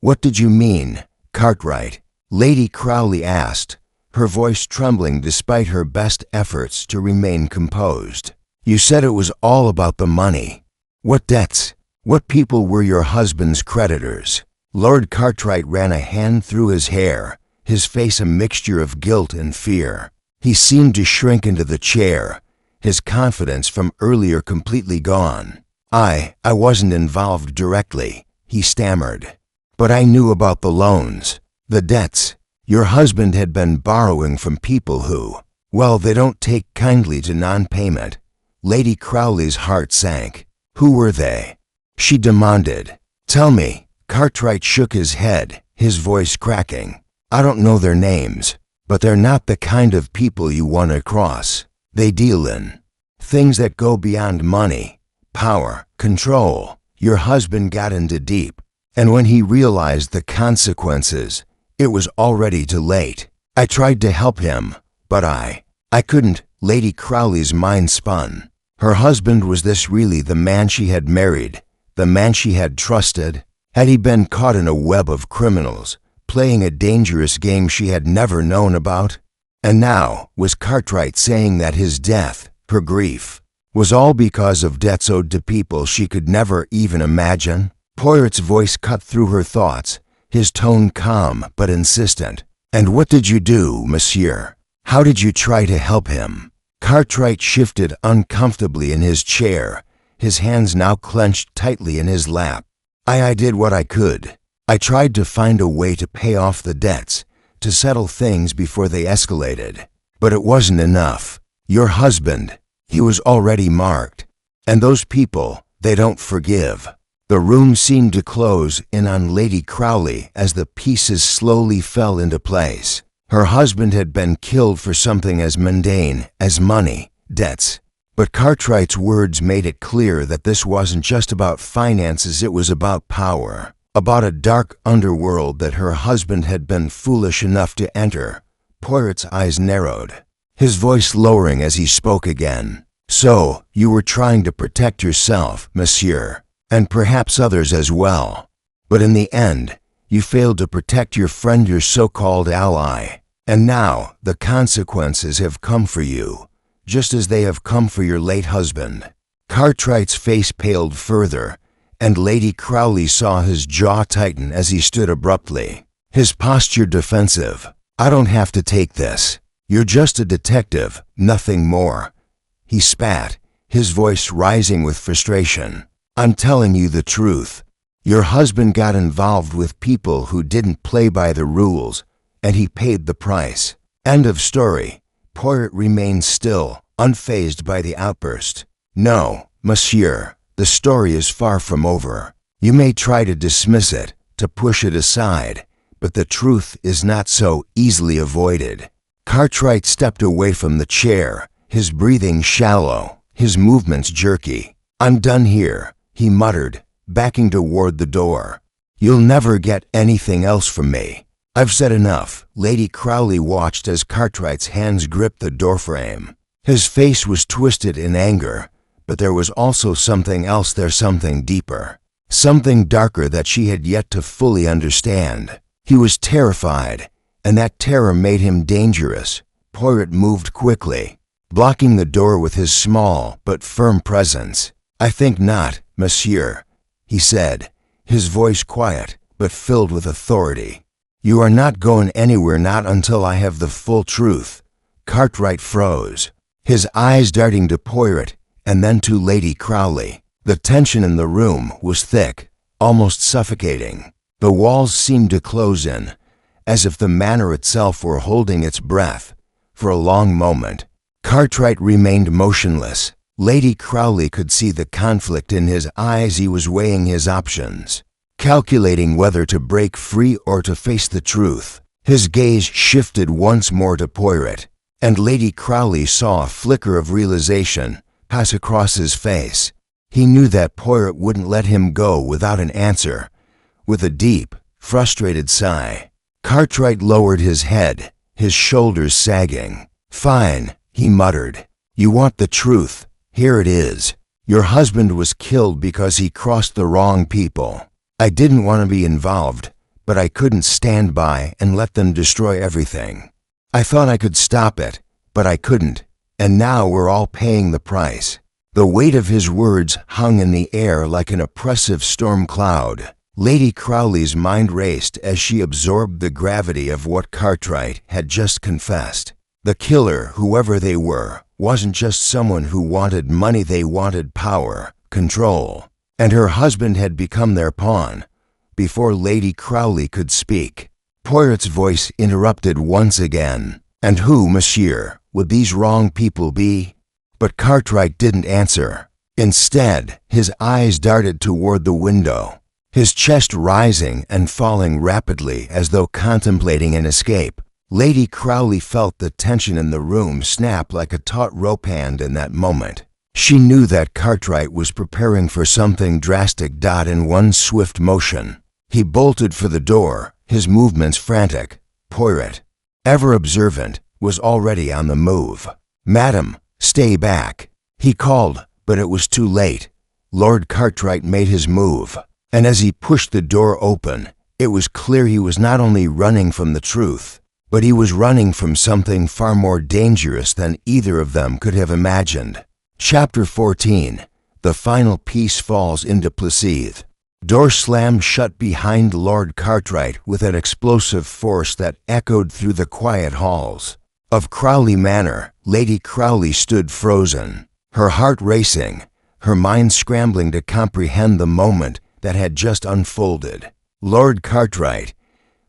"What did you mean, Cartwright?" Lady Crowley asked, her voice trembling despite her best efforts to remain composed. "You said it was all about the money. What debts? What people were your husband's creditors?" Lord Cartwright ran a hand through his hair, his face a mixture of guilt and fear. He seemed to shrink into the chair, his confidence from earlier completely gone. I wasn't involved directly," he stammered. "But I knew about the loans, the debts. Your husband had been borrowing from people who, well, they don't take kindly to non-payment." Lady Crowley's heart sank. "Who were they?" she demanded. "Tell me." Cartwright shook his head, his voice cracking. "I don't know their names, but they're not the kind of people you want to cross. They deal in things that go beyond money, power, control. Your husband got into deep, and when he realized the consequences, it was already too late. I tried to help him, but I couldn't." Lady Crowley's mind spun. Her husband, was this really the man she had married, the man she had trusted? Had he been caught in a web of criminals, playing a dangerous game she had never known about? And now, was Cartwright saying that his death, her grief, was all because of debts owed to people she could never even imagine? Poirot's voice cut through her thoughts, his tone calm but insistent. "And what did you do, monsieur? How did you try to help him?" Cartwright shifted uncomfortably in his chair, his hands now clenched tightly in his lap. I did what I could. I tried to find a way to pay off the debts, to settle things before they escalated. But it wasn't enough. Your husband, he was already marked. And those people, they don't forgive." The room seemed to close in on Lady Crowley as the pieces slowly fell into place. Her husband had been killed for something as mundane as money, debts. But Cartwright's words made it clear that this wasn't just about finances, it was about power, about a dark underworld that her husband had been foolish enough to enter. Poirot's eyes narrowed, his voice lowering as he spoke again. "So, you were trying to protect yourself, monsieur, and perhaps others as well. But in the end, you failed to protect your friend, your so-called ally. And now, the consequences have come for you, just as they have come for your late husband." Cartwright's face paled further, and Lady Crowley saw his jaw tighten as he stood abruptly, his posture defensive. "I don't have to take this. You're just a detective, nothing more." He spat, his voice rising with frustration. "I'm telling you the truth. Your husband got involved with people who didn't play by the rules, and he paid the price. End of story." Poirot remained still, unfazed by the outburst. "No, monsieur, the story is far from over. You may try to dismiss it, to push it aside, but the truth is not so easily avoided." Cartwright stepped away from the chair, his breathing shallow, his movements jerky. "I'm done here," he muttered, backing toward the door. "You'll never get anything else from me. I've said enough." Lady Crowley watched as Cartwright's hands gripped the doorframe. His face was twisted in anger, but there was also something else there, something deeper, something darker that she had yet to fully understand. He was terrified, and that terror made him dangerous. Poirot moved quickly, blocking the door with his small but firm presence. "I think not, monsieur," he said, his voice quiet but filled with authority. "You are not going anywhere, not until I have the full truth." Cartwright froze, his eyes darting to Poirot and then to Lady Crowley. The tension in the room was thick, almost suffocating. The walls seemed to close in, as if the manor itself were holding its breath. For a long moment, Cartwright remained motionless. Lady Crowley could see the conflict in his eyes. He was weighing his options, calculating whether to break free or to face the truth. His gaze shifted once more to Poirot, and Lady Crowley saw a flicker of realization pass across his face. He knew that Poirot wouldn't let him go without an answer. With a deep, frustrated sigh, Cartwright lowered his head, his shoulders sagging. "Fine," he muttered. "You want the truth. Here it is. Your husband was killed because he crossed the wrong people. I didn't want to be involved, but I couldn't stand by and let them destroy everything. I thought I could stop it, but I couldn't, and now we're all paying the price." The weight of his words hung in the air like an oppressive storm cloud. Lady Crowley's mind raced as she absorbed the gravity of what Cartwright had just confessed. The killer, whoever they were, wasn't just someone who wanted money. They wanted power, control, and her husband had become their pawn. Before Lady Crowley could speak, Poirot's voice interrupted once again. "And who, monsieur, would these wrong people be?" But Cartwright didn't answer. Instead, his eyes darted toward the window, his chest rising and falling rapidly as though contemplating an escape. Lady Crowley felt the tension in the room snap like a taut rope hand in that moment. She knew that Cartwright was preparing for something drastic. In one swift motion, he bolted for the door, his movements frantic. Poirot, ever observant, was already on the move. "Madam, stay back," he called, but it was too late. Lord Cartwright made his move, and as he pushed the door open, it was clear he was not only running from the truth, but he was running from something far more dangerous than either of them could have imagined. Chapter 14. The final piece falls into Placide. Door slammed shut behind Lord Cartwright with an explosive force that echoed through the quiet halls of Crowley Manor. Lady Crowley stood frozen, her heart racing, her mind scrambling to comprehend the moment that had just unfolded. Lord Cartwright,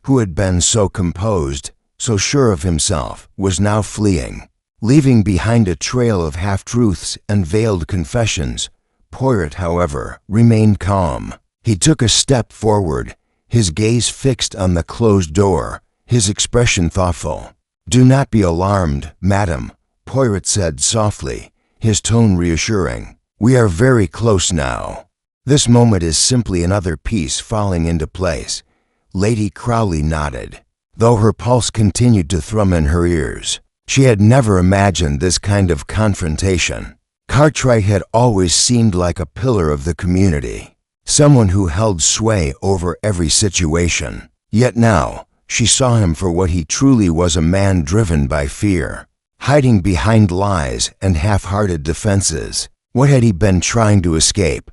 who had been so composed, so sure of himself, was now fleeing, leaving behind a trail of half-truths and veiled confessions. Poirot, however, remained calm. He took a step forward, his gaze fixed on the closed door, his expression thoughtful. "Do not be alarmed, madam," Poirot said softly, his tone reassuring. "We are very close now. This moment is simply another piece falling into place." Lady Crowley nodded, though her pulse continued to thrum in her ears. She had never imagined this kind of confrontation. Cartwright had always seemed like a pillar of the community, someone who held sway over every situation. Yet now, she saw him for what he truly was, a man driven by fear, hiding behind lies and half-hearted defenses. What had he been trying to escape?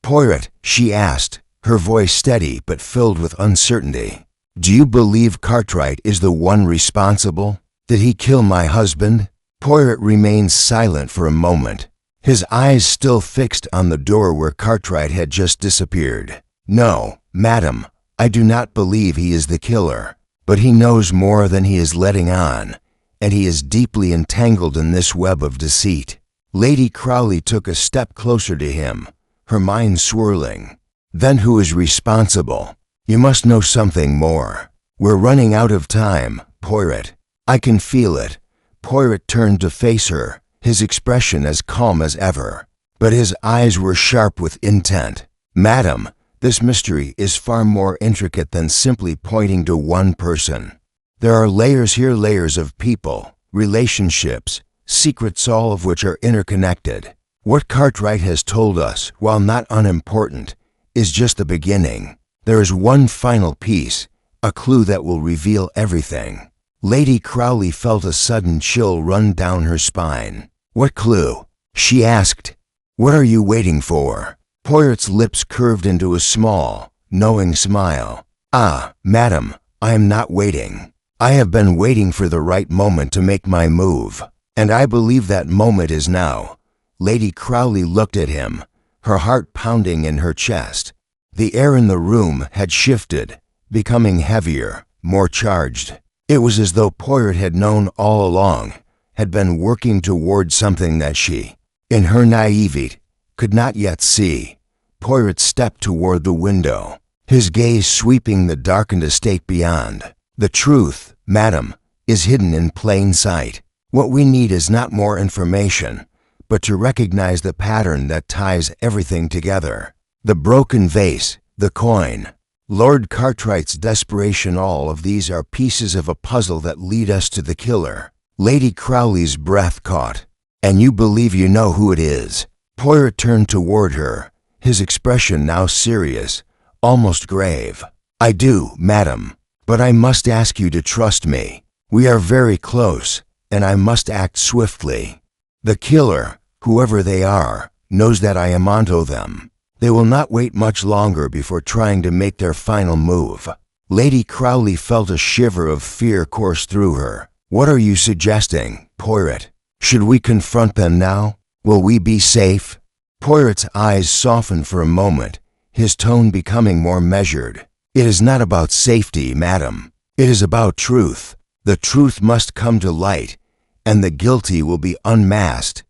"Poirot," she asked, her voice steady but filled with uncertainty, "do you believe Cartwright is the one responsible? Did he kill my husband?" Poirot remained silent for a moment, his eyes still fixed on the door where Cartwright had just disappeared. "No, madam, I do not believe he is the killer, but he knows more than he is letting on, and he is deeply entangled in this web of deceit." Lady Crowley took a step closer to him, her mind swirling. "Then who is responsible? You must know something more. We're running out of time, Poirot. I can feel it." Poirot turned to face her, his expression as calm as ever, but his eyes were sharp with intent. "Madam, this mystery is far more intricate than simply pointing to one person. There are layers here, layers of people, relationships, secrets, all of which are interconnected. What Cartwright has told us, while not unimportant, is just the beginning. There is one final piece, a clue that will reveal everything." Lady Crowley felt a sudden chill run down her spine. "What clue?" she asked. "What are you waiting for?" Poirot's lips curved into a small, knowing smile. "Ah, madam, I am not waiting. I have been waiting for the right moment to make my move." And I believe that moment is now. Lady Crowley looked at him, her heart pounding in her chest. The air in the room had shifted, becoming heavier, more charged. It was as though Poirot had known all along, had been working toward something that she, in her naivete, could not yet see. Poirot stepped toward the window, his gaze sweeping the darkened estate beyond. The truth, madam, is hidden in plain sight. What we need is not more information, but to recognize the pattern that ties everything together. The broken vase, the coin, Lord Cartwright's desperation, all of these are pieces of a puzzle that lead us to the killer. Lady Crowley's breath caught. And you believe you know who it is? Poirot turned toward her, his expression now serious, almost grave. I do, madam, but I must ask you to trust me. We are very close, and I must act swiftly. The killer, whoever they are, knows that I am onto them. They will not wait much longer before trying to make their final move. Lady Crowley felt a shiver of fear course through her. What are you suggesting, Poirot? Should we confront them now? Will we be safe? Poirot's eyes softened for a moment, his tone becoming more measured. It is not about safety, madam. It is about truth. The truth must come to light, and the guilty will be unmasked.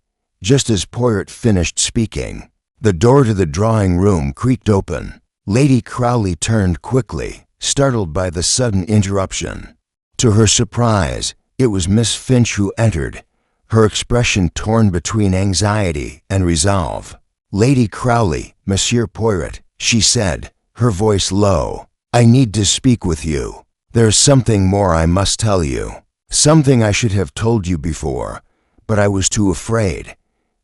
Just as Poirot finished speaking, the door to the drawing room creaked open. Lady Crowley turned quickly, startled by the sudden interruption. To her surprise, it was Miss Finch who entered, her expression torn between anxiety and resolve. Lady Crowley, Monsieur Poirot, she said, her voice low. I need to speak with you. There's something more I must tell you. Something I should have told you before, but I was too afraid.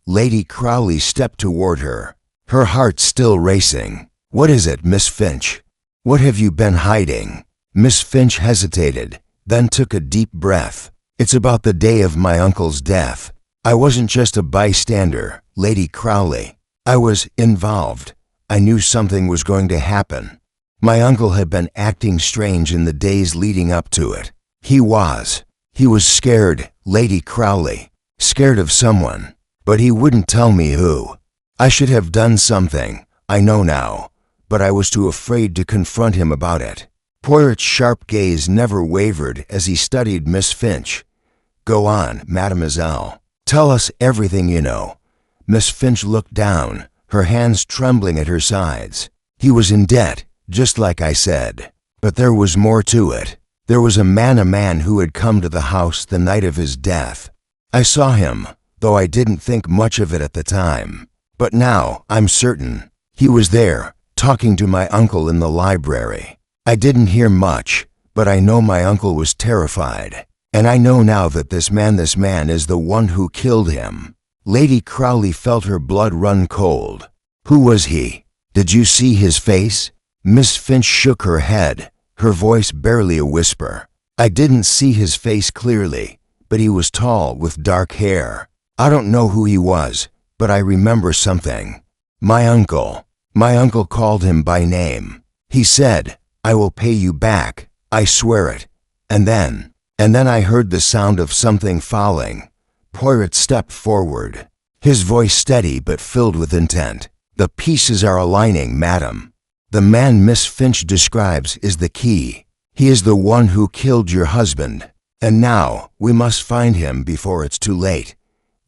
Lady Crowley stepped toward her, her heart still racing. What is it, Miss Finch? What have you been hiding? Miss Finch hesitated, then took a deep breath. It's about the day of my uncle's death. I wasn't just a bystander, Lady Crowley. I was involved. I knew something was going to happen. My uncle had been acting strange in the days leading up to it. He was scared, Lady Crowley, scared of someone. But he wouldn't tell me who. I should have done something, I know now, but I was too afraid to confront him about it. Poirot's sharp gaze never wavered as he studied Miss Finch. Go on, mademoiselle. Tell us everything you know. Miss Finch looked down, her hands trembling at her sides. He was in debt, just like I said. But there was more to it. There was a man who had come to the house the night of his death. I saw him, though I didn't think much of it at the time. But now, I'm certain. He was there, talking to my uncle in the library. I didn't hear much, but I know my uncle was terrified. And I know now that this man is the one who killed him. Lady Crowley felt her blood run cold. Who was he? Did you see his face? Miss Finch shook her head, her voice barely a whisper. I didn't see his face clearly, but he was tall with dark hair. I don't know who he was, but I remember something. My uncle called him by name. He said, I will pay you back, I swear it. And then I heard the sound of something falling. Poirot stepped forward, his voice steady but filled with intent. The pieces are aligning, madam. The man Miss Finch describes is the key. He is the one who killed your husband. And now we must find him before it's too late.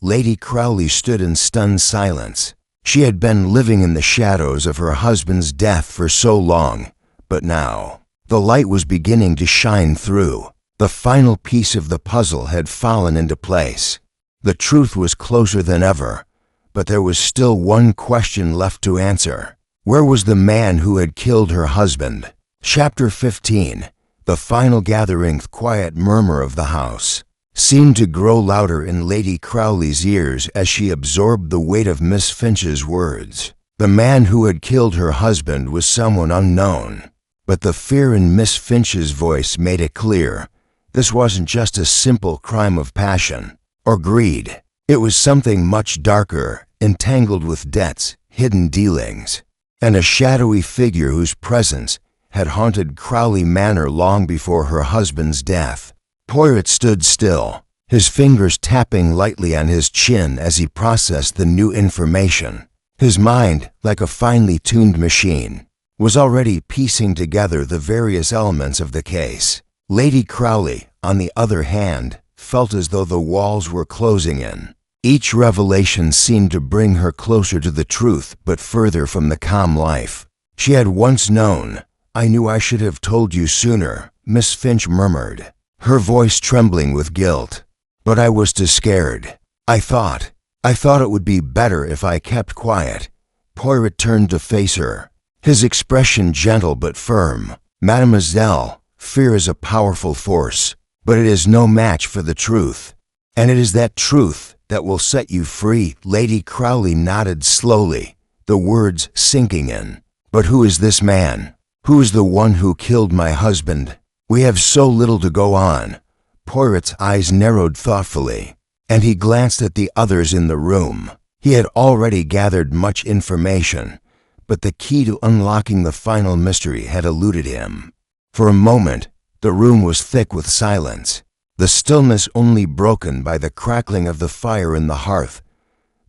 Lady Crowley stood in stunned silence. She had been living in the shadows of her husband's death for so long, but now the light was beginning to shine through. The final piece of the puzzle had fallen into place. The truth was closer than ever, but there was still one question left to answer. Where was the man who had killed her husband? Chapter 15. The final gathering. Quiet murmur of the house seemed to grow louder in Lady Crowley's ears as she absorbed the weight of Miss Finch's words. The man who had killed her husband was someone unknown, but the fear in Miss Finch's voice made it clear. This wasn't just a simple crime of passion or greed. It was something much darker, entangled with debts, hidden dealings, and a shadowy figure whose presence had haunted Crowley Manor long before her husband's death. Poirot stood still, his fingers tapping lightly on his chin as he processed the new information. His mind, like a finely tuned machine, was already piecing together the various elements of the case. Lady Crowley, on the other hand, felt as though the walls were closing in. Each revelation seemed to bring her closer to the truth, but further from the calm life she had once known. "I knew I should have told you sooner," Miss Finch murmured, her voice trembling with guilt. "But I was too scared. I thought it would be better if I kept quiet." Poirot turned to face her, his expression gentle but firm. "Mademoiselle, fear is a powerful force, but it is no match for the truth. And it is that truth that will set you free." Lady Crowley nodded slowly, the words sinking in. "But who is this man? Who is the one who killed my husband?" "We have so little to go on." Poirot's eyes narrowed thoughtfully, and he glanced at the others in the room. He had already gathered much information, but the key to unlocking the final mystery had eluded him. For a moment, the room was thick with silence, the stillness only broken by the crackling of the fire in the hearth.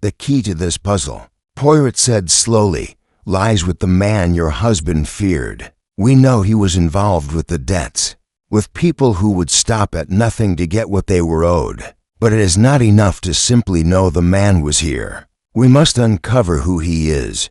"The key to this puzzle," Poirot said slowly, "lies with the man your husband feared. We know he was involved with the debts, with people who would stop at nothing to get what they were owed. But it is not enough to simply know the man was here. We must uncover who he is,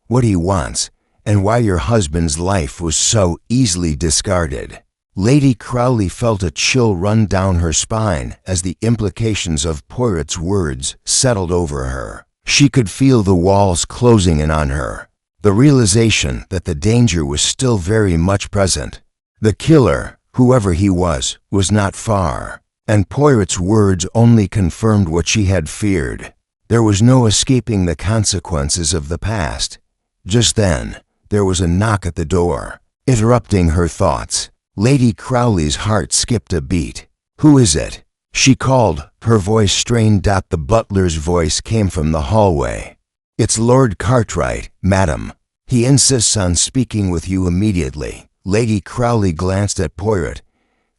what he wants, and why your husband's life was so easily discarded." Lady Crowley felt a chill run down her spine as the implications of Poirot's words settled over her. She could feel the walls closing in on her, the realization that the danger was still very much present. The killer, whoever he was not far, and Poirot's words only confirmed what she had feared. There was no escaping the consequences of the past. Just then, there was a knock at the door, interrupting her thoughts. Lady Crowley's heart skipped a beat. "Who is it?" she called, her voice strained. The butler's voice came from the hallway. "It's Lord Cartwright, madam. He insists on speaking with you immediately." Lady Crowley glanced at Poirot,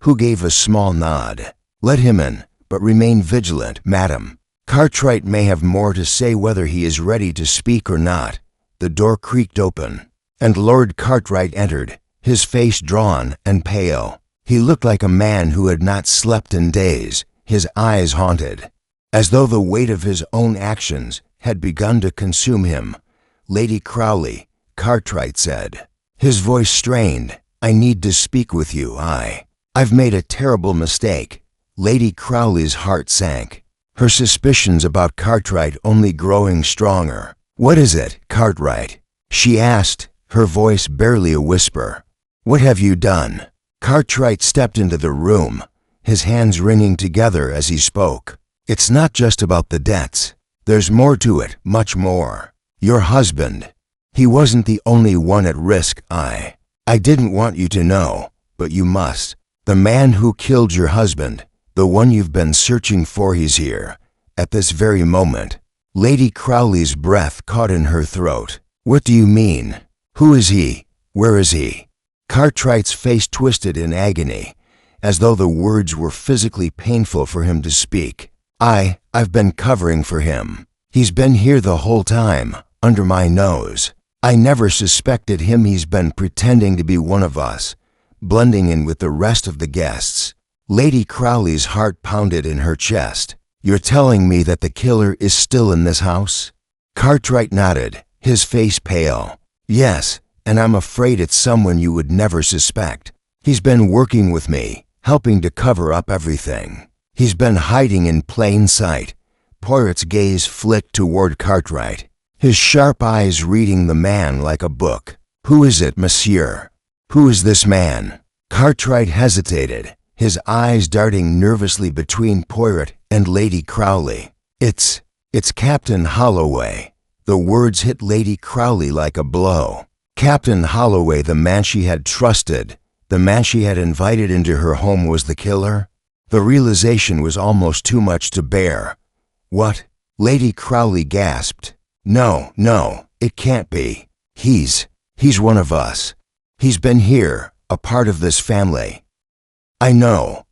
who gave a small nod. "Let him in, but remain vigilant, madam. Cartwright may have more to say whether he is ready to speak or not." The door creaked open, and Lord Cartwright entered, his face drawn and pale. He looked like a man who had not slept in days, his eyes haunted, as though the weight of his own actions had begun to consume him. "Lady Crowley," Cartwright said, his voice strained, "I need to speak with you. I've made a terrible mistake." Lady Crowley's heart sank, her suspicions about Cartwright only growing stronger. "What is it, Cartwright?" she asked, her voice barely a whisper. "What have you done?" Cartwright stepped into the room, his hands wringing together as he spoke. "It's not just about the debts. There's more to it, much more. Your husband, he wasn't the only one at risk. I didn't want you to know, but you must. The man who killed your husband, the one you've been searching for, he's here, at this very moment." Lady Crowley's breath caught in her throat. "What do you mean? Who is he? Where is he?" Cartwright's face twisted in agony, as though the words were physically painful for him to speak. I've been covering for him. He's been here the whole time, under my nose. I never suspected him. He's been pretending to be one of us, blending in with the rest of the guests." Lady Crowley's heart pounded in her chest. "You're telling me that the killer is still in this house?" Cartwright nodded, his face pale. "Yes, and I'm afraid it's someone you would never suspect. He's been working with me, helping to cover up everything. He's been hiding in plain sight." Poirot's gaze flicked toward Cartwright, his sharp eyes reading the man like a book. "Who is it, monsieur? Who is this man?" Cartwright hesitated, his eyes darting nervously between Poirot and Lady Crowley. It's Captain Holloway." The words hit Lady Crowley like a blow. Captain Holloway, the man she had trusted, the man she had invited into her home, was the killer? The realization was almost too much to bear. "What?" Lady Crowley gasped. No, it can't be. He's one of us. He's been here, a part of this family." I know,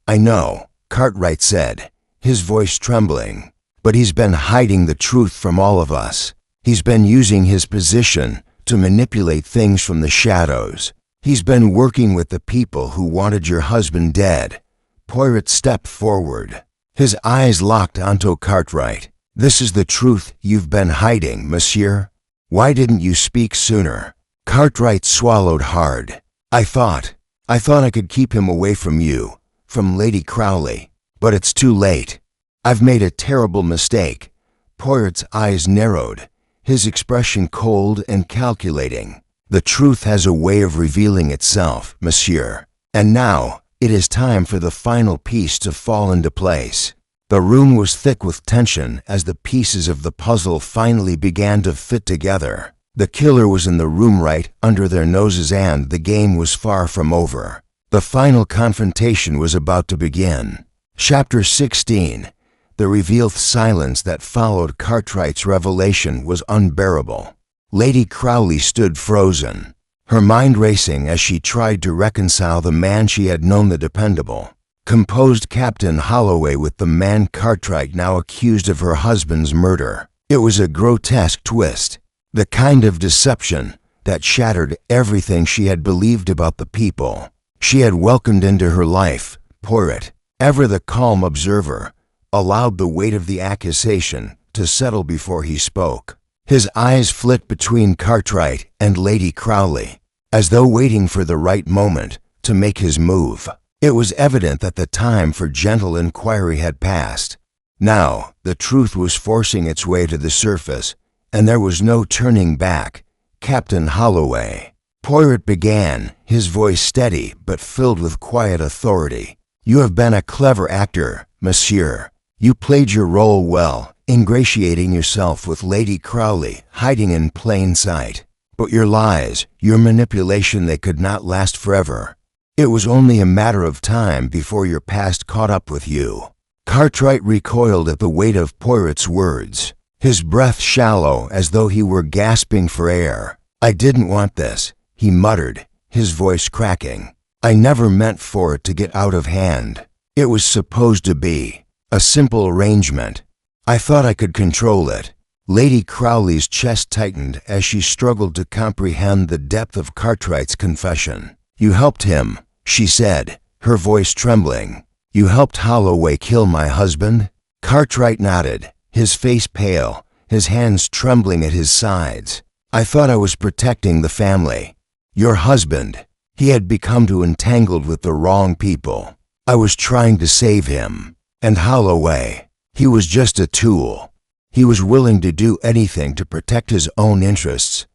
Cartwright said, his voice trembling. "But he's been hiding the truth from all of us. He's been using his position to manipulate things from the shadows. He's been working with the people who wanted your husband dead." Poirot stepped forward. His eyes locked onto Cartwright. "This is the truth you've been hiding, monsieur. Why didn't you speak sooner?" Cartwright swallowed hard. I thought I could keep him away from you, from Lady Crowley. But it's too late. I've made a terrible mistake." Poirot's eyes narrowed, his expression cold and calculating. "The truth has a way of revealing itself, monsieur. And now it is time for the final piece to fall into place." The room was thick with tension as the pieces of the puzzle finally began to fit together. The killer was in the room right under their noses and the game was far from over. The final confrontation was about to begin. Chapter 16. The revealed silence that followed Cartwright's revelation was unbearable. Lady Crowley stood frozen, her mind racing as she tried to reconcile the man she had known, the dependable, composed Captain Holloway, with the man Cartwright now accused of her husband's murder. It was a grotesque twist, the kind of deception that shattered everything she had believed about the people she had welcomed into her life. Poirot, ever the calm observer, allowed the weight of the accusation to settle before he spoke. His eyes flit between Cartwright and Lady Crowley, as though waiting for the right moment to make his move. It was evident that the time for gentle inquiry had passed. Now the truth was forcing its way to the surface, and there was no turning back. "Captain Holloway," Poirot began, his voice steady but filled with quiet authority, "you have been a clever actor, monsieur. You played your role well, ingratiating yourself with Lady Crowley, hiding in plain sight. But your lies, your manipulation, they could not last forever. It was only a matter of time before your past caught up with you." Cartwright recoiled at the weight of Poirot's words, his breath shallow as though he were gasping for air. "I didn't want this," he muttered, his voice cracking. "I never meant for it to get out of hand. It was supposed to be a simple arrangement. I thought I could control it." Lady Crowley's chest tightened as she struggled to comprehend the depth of Cartwright's confession. "You helped him," she said, her voice trembling. "You helped Holloway kill my husband?" Cartwright nodded, his face pale, his hands trembling at his sides. "I thought I was protecting the family. Your husband, he had become too entangled with the wrong people. I was trying to save him. And Holloway, he was just a tool. He was willing to do anything to protect his own interests."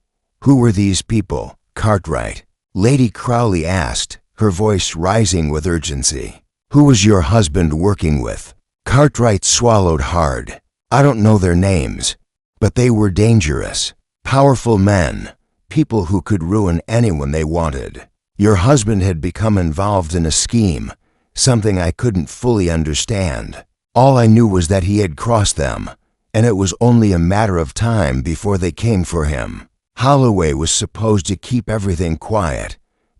"Who were these people, Cartwright?" Lady Crowley asked, her voice rising with urgency. "Who was your husband working with?" Cartwright swallowed hard. "I don't know their names, but they were dangerous, powerful men, people who could ruin anyone they wanted. Your husband had become involved in a scheme, something I couldn't fully understand. All I knew was that he had crossed them, and it was only a matter of time before they came for him. Holloway was supposed to keep everything quiet."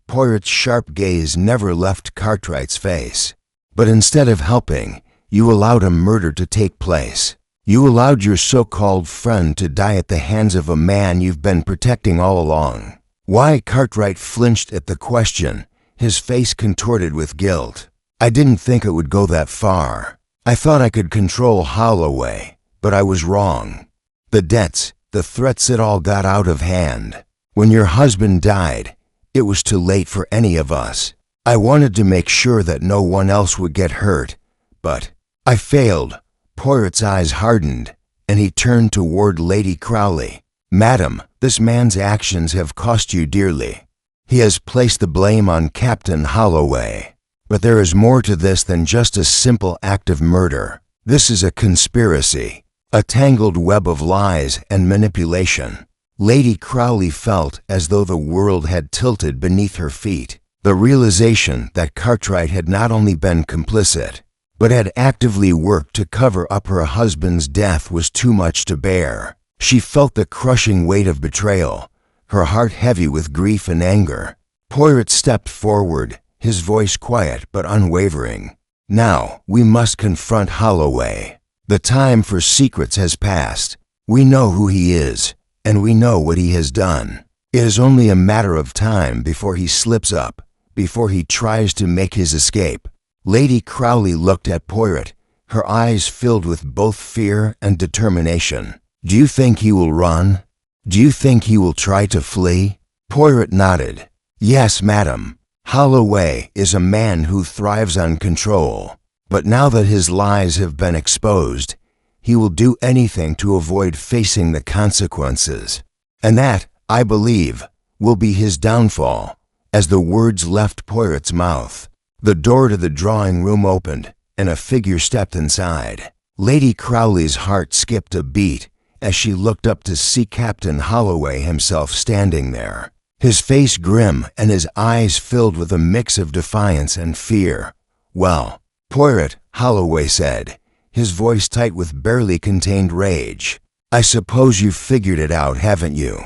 Poirot's sharp gaze never left Cartwright's face. "But instead of helping, you allowed a murder to take place. You allowed your so-called friend to die at the hands of a man you've been protecting all along." Why? Cartwright flinched at the question, his face contorted with guilt. "I didn't think it would go that far. I thought I could control Holloway, but I was wrong. The debts, the threats, it all got out of hand. When your husband died, it was too late for any of us. I wanted to make sure that no one else would get hurt, but I failed." Poirot's eyes hardened, and he turned toward Lady Crowley. "Madam, this man's actions have cost you dearly. He has placed the blame on Captain Holloway. But there is more to this than just a simple act of murder. This is a conspiracy, a tangled web of lies and manipulation." Lady Crowley felt as though the world had tilted beneath her feet. The realization that Cartwright had not only been complicit, but had actively worked to cover up her husband's death was too much to bear. She felt the crushing weight of betrayal, her heart heavy with grief and anger. Poirot stepped forward, his voice quiet but unwavering. Now, we must confront Holloway. The time for secrets has passed. We know who he is, and we know what he has done. It is only a matter of time before he slips up, before he tries to make his escape. Lady Crowley looked at Poirot, her eyes filled with both fear and determination. Do you think he will run? Do you think he will try to flee? Poirot nodded. Yes, madam. Holloway is a man who thrives on control. But now that his lies have been exposed, he will do anything to avoid facing the consequences. And that, I believe, will be his downfall. As the words left Poirot's mouth, the door to the drawing room opened, and a figure stepped inside. Lady Crowley's heart skipped a beat as she looked up to see Captain Holloway himself standing there, his face grim and his eyes filled with a mix of defiance and fear. Well, Poirot, Holloway said, his voice tight with barely contained rage. I suppose you've figured it out, haven't you?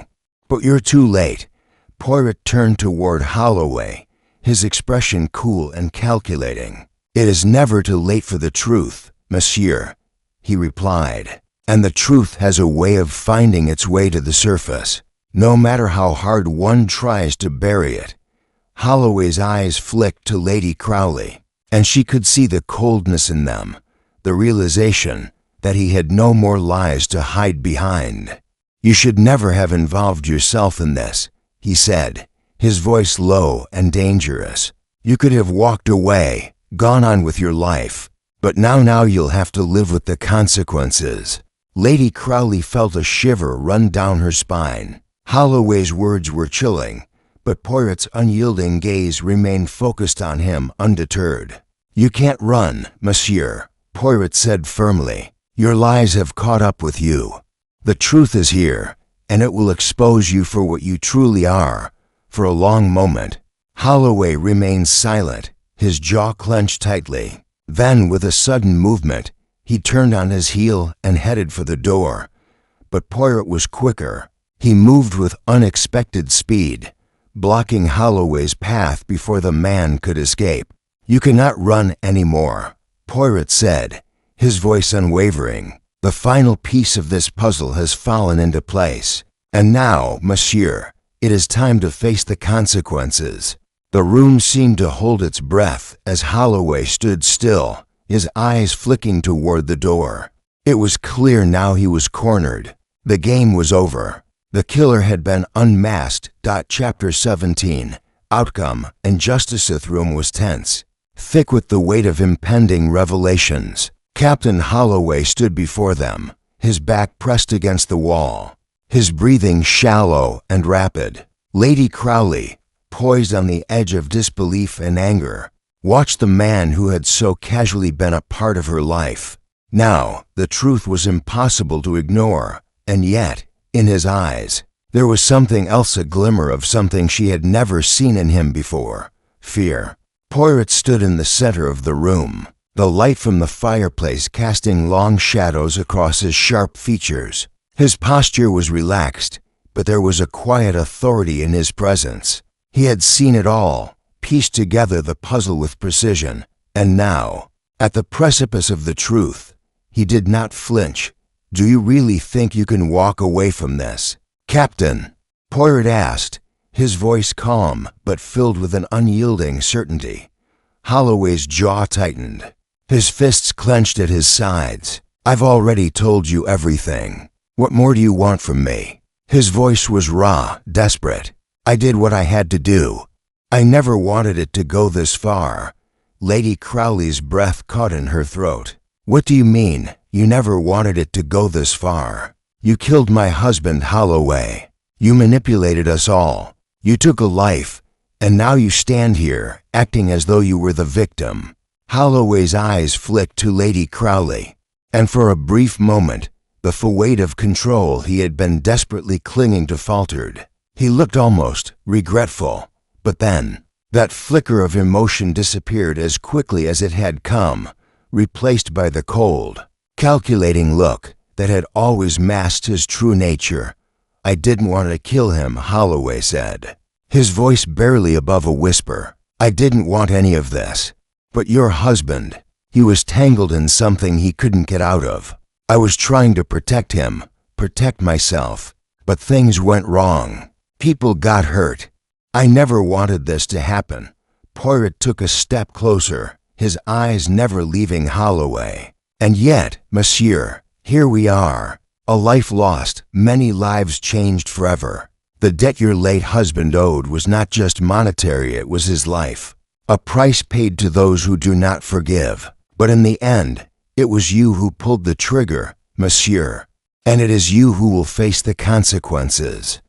But you're too late. Poirot turned toward Holloway, his expression cool and calculating. It is never too late for the truth, monsieur, he replied. And the truth has a way of finding its way to the surface, no matter how hard one tries to bury it. Holloway's eyes flicked to Lady Crowley, and she could see the coldness in them, the realization that he had no more lies to hide behind. You should never have involved yourself in this, he said, his voice low and dangerous. You could have walked away, gone on with your life, but now you'll have to live with the consequences. Lady Crowley felt a shiver run down her spine. Holloway's words were chilling, but Poirot's unyielding gaze remained focused on him undeterred. You can't run, monsieur, Poirot said firmly. Your lies have caught up with you. The truth is here, and it will expose you for what you truly are. For a long moment, Holloway remained silent, his jaw clenched tightly. Then, with a sudden movement, he turned on his heel and headed for the door. But Poirot was quicker. He moved with unexpected speed, blocking Holloway's path before the man could escape. You cannot run anymore, Poirot said, his voice unwavering. The final piece of this puzzle has fallen into place. And now, monsieur, it is time to face the consequences. The room seemed to hold its breath as Holloway stood still, his eyes flicking toward the door. It was clear now he was cornered. The game was over. The killer had been unmasked. Chapter 17. Outcome, and Justiceth room was tense, thick with the weight of impending revelations. Captain Holloway stood before them, his back pressed against the wall, his breathing shallow and rapid. Lady Crowley, poised on the edge of disbelief and anger, watched the man who had so casually been a part of her life. Now, the truth was impossible to ignore, and yet, in his eyes, there was something else, a glimmer of something she had never seen in him before. Fear. Poirot stood in the center of the room, the light from the fireplace casting long shadows across his sharp features. His posture was relaxed, but there was a quiet authority in his presence. He had seen it all, pieced together the puzzle with precision, and now, at the precipice of the truth, he did not flinch. Do you really think you can walk away from this, Captain? Poirot asked, his voice calm but filled with an unyielding certainty. Holloway's jaw tightened, his fists clenched at his sides. I've already told you everything. What more do you want from me? His voice was raw, desperate. I did what I had to do. I never wanted it to go this far. Lady Crowley's breath caught in her throat. What do you mean, you never wanted it to go this far? You killed my husband, Holloway. You manipulated us all. You took a life, and now you stand here, acting as though you were the victim. Holloway's eyes flicked to Lady Crowley, and for a brief moment, the full weight of control he had been desperately clinging to faltered. He looked almost regretful, but then, that flicker of emotion disappeared as quickly as it had come, replaced by the cold, calculating look that had always masked his true nature. I didn't want to kill him, Holloway said, his voice barely above a whisper. I didn't want any of this. But your husband, He was tangled in something he couldn't get out of. I was trying to protect him, protect myself, but things went wrong. People got hurt. I never wanted this to happen. Poirot took a step closer, his eyes never leaving Holloway. And yet, monsieur, here we are. A life lost, many lives changed forever. The debt your late husband owed was not just monetary, it was his life. A price paid to those who do not forgive. But in the end, it was you who pulled the trigger, monsieur. And it is you who will face the consequences.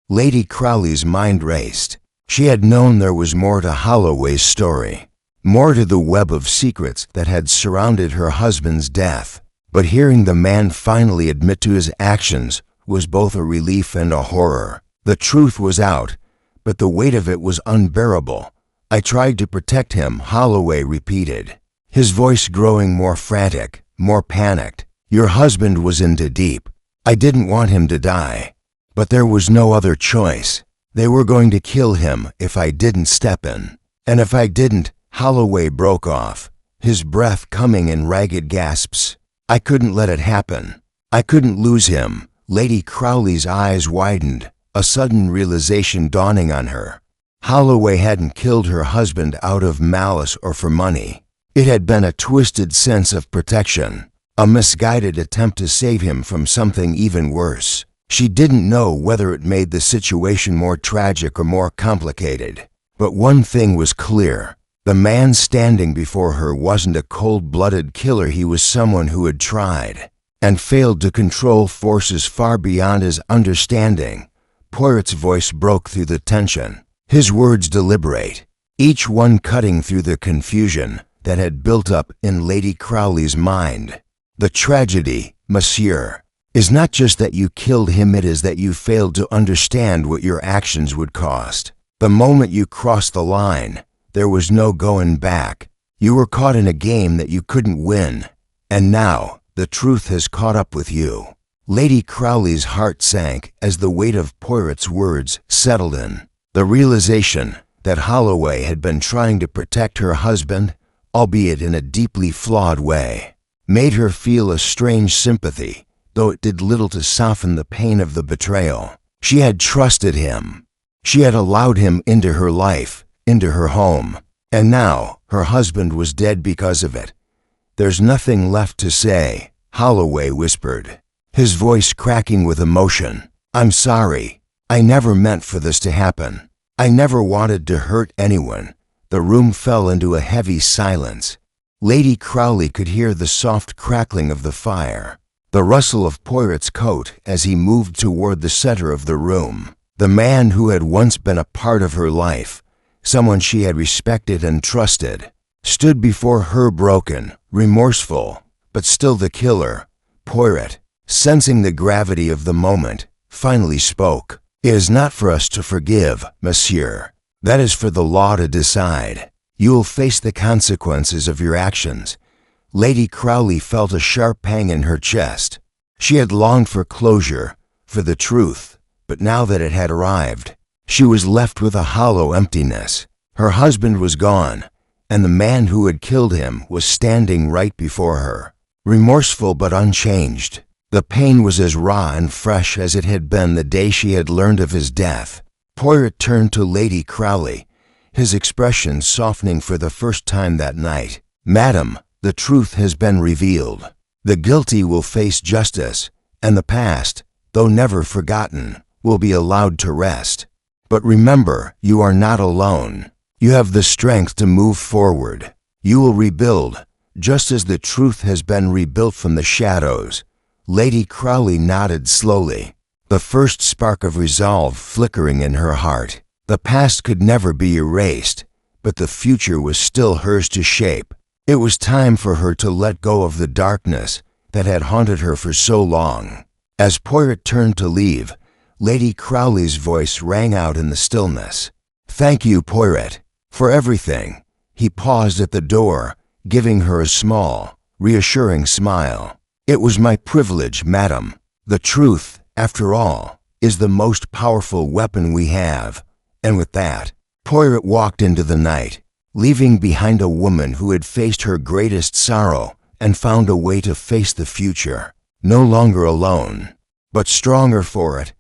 Lady Crowley's mind raced. She had known there was more to Holloway's story, more to the web of secrets that had surrounded her husband's death. But hearing the man finally admit to his actions was both a relief and a horror. The truth was out, but the weight of it was unbearable. I tried to protect him, Holloway repeated, his voice growing more frantic, more panicked. Your husband was in too deep. I didn't want him to die. But there was no other choice. They were going to kill him if I didn't step in. And if I didn't, Holloway broke off, his breath coming in ragged gasps. I couldn't let it happen. I couldn't lose him. Lady Crowley's eyes widened, a sudden realization dawning on her. Holloway hadn't killed her husband out of malice or for money. It had been a twisted sense of protection, a misguided attempt to save him from something even worse. She didn't know whether it made the situation more tragic or more complicated. But one thing was clear. The man standing before her wasn't a cold-blooded killer. He was someone who had tried and failed to control forces far beyond his understanding. Poirot's voice broke through the tension, his words deliberate, each one cutting through the confusion that had built up in Lady Crowley's mind. The tragedy, monsieur, is not just that you killed him, it is that you failed to understand what your actions would cost. The moment you crossed the line, there was no going back. You were caught in a game that you couldn't win. And now, the truth has caught up with you. Lady Crowley's heart sank as the weight of Poirot's words settled in. The realization that Holloway had been trying to protect her husband, albeit in a deeply flawed way, made her feel a strange sympathy, though it did little to soften the pain of the betrayal. She had trusted him. She had allowed him into her life, into her home, and now her husband was dead because of it. There's nothing left to say, Holloway whispered, his voice cracking with emotion. I'm sorry. I never meant for this to happen. I never wanted to hurt anyone. The room fell into a heavy silence. Lady Crowley could hear the soft crackling of the fire, the rustle of Poirot's coat as he moved toward the center of the room. The man who had once been a part of her life, someone she had respected and trusted, stood before her broken, remorseful, but still the killer. Poirot, sensing the gravity of the moment, finally spoke. It is not for us to forgive, monsieur. That is for the law to decide. You will face the consequences of your actions. Lady Crowley felt a sharp pang in her chest. She had longed for closure, for the truth, but now that it had arrived, she was left with a hollow emptiness. Her husband was gone, and the man who had killed him was standing right before her, remorseful but unchanged. The pain was as raw and fresh as it had been the day she had learned of his death. Poirot turned to Lady Crowley, his expression softening for the first time that night. Madam, the truth has been revealed. The guilty will face justice, and the past, though never forgotten, will be allowed to rest. But remember, you are not alone. You have the strength to move forward. You will rebuild, just as the truth has been rebuilt from the shadows. Lady Crowley nodded slowly, the first spark of resolve flickering in her heart. The past could never be erased, but the future was still hers to shape. It was time for her to let go of the darkness that had haunted her for so long. As Poirot turned to leave, Lady Crowley's voice rang out in the stillness. Thank you, Poirot, for everything. He paused at the door, giving her a small, reassuring smile. It was my privilege, madam. The truth, after all, is the most powerful weapon we have. And with that, Poirot walked into the night, leaving behind a woman who had faced her greatest sorrow and found a way to face the future, no longer alone, but stronger for it.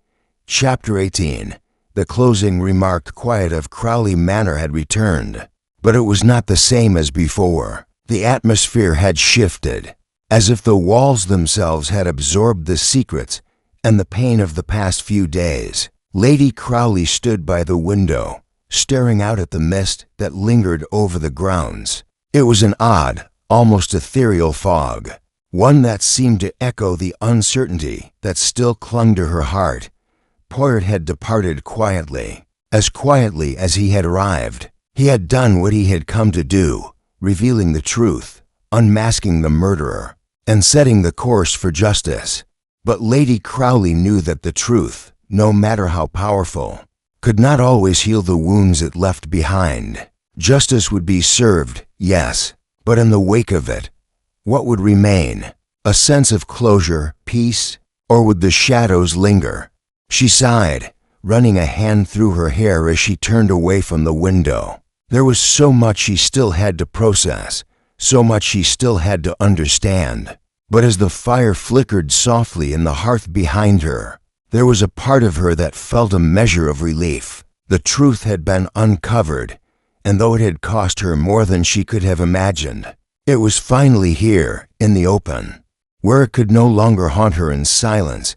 Chapter 18. The closing remarked quiet of Crowley Manor had returned, but it was not the same as before. The atmosphere had shifted, as if the walls themselves had absorbed the secrets and the pain of the past few days. Lady Crowley stood by the window, staring out at the mist that lingered over the grounds. It was an odd, almost ethereal fog, one that seemed to echo the uncertainty that still clung to her heart. Poirot had departed quietly as he had arrived. He had done what he had come to do, revealing the truth, unmasking the murderer, and setting the course for justice. But Lady Crowley knew that the truth, no matter how powerful, could not always heal the wounds it left behind. Justice would be served, yes, but in the wake of it, what would remain? A sense of closure, peace, or would the shadows linger? She sighed, running a hand through her hair as she turned away from the window. There was so much she still had to process, so much she still had to understand. But as the fire flickered softly in the hearth behind her, there was a part of her that felt a measure of relief. The truth had been uncovered, and though it had cost her more than she could have imagined, it was finally here, in the open, where it could no longer haunt her in silence.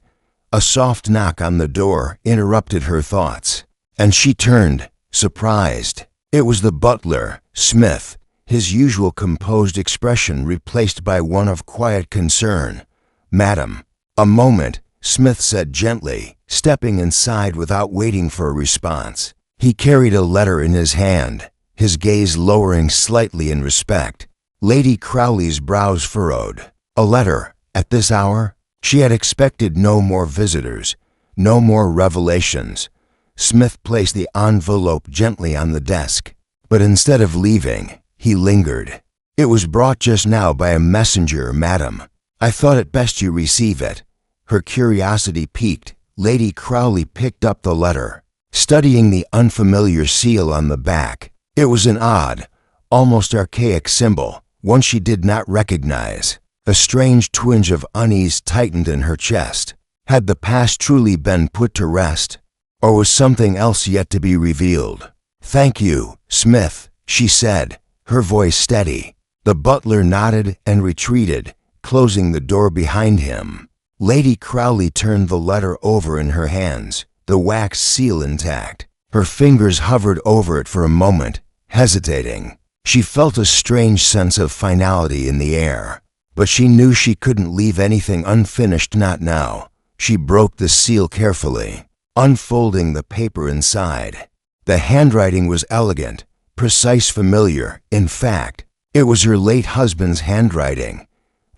A soft knock on the door interrupted her thoughts, and she turned, surprised. It was the butler, Smith, his usual composed expression replaced by one of quiet concern. "Madam." "A moment," Smith said gently, stepping inside without waiting for a response. He carried a letter in his hand, his gaze lowering slightly in respect. Lady Crowley's brows furrowed. A letter, at this hour? She had expected no more visitors, no more revelations. Smith placed the envelope gently on the desk, but instead of leaving, he lingered. "It was brought just now by a messenger, madam. I thought it best you receive it." Her curiosity piqued, Lady Crowley picked up the letter, studying the unfamiliar seal on the back. It was an odd, almost archaic symbol, one she did not recognize. A strange twinge of unease tightened in her chest. Had the past truly been put to rest, or was something else yet to be revealed? "Thank you, Smith," she said, her voice steady. The butler nodded and retreated, closing the door behind him. Lady Crowley turned the letter over in her hands, the wax seal intact. Her fingers hovered over it for a moment, hesitating. She felt a strange sense of finality in the air, but she knew she couldn't leave anything unfinished, not now. She broke the seal carefully, unfolding the paper inside. The handwriting was elegant, precise, familiar. In fact, it was her late husband's handwriting.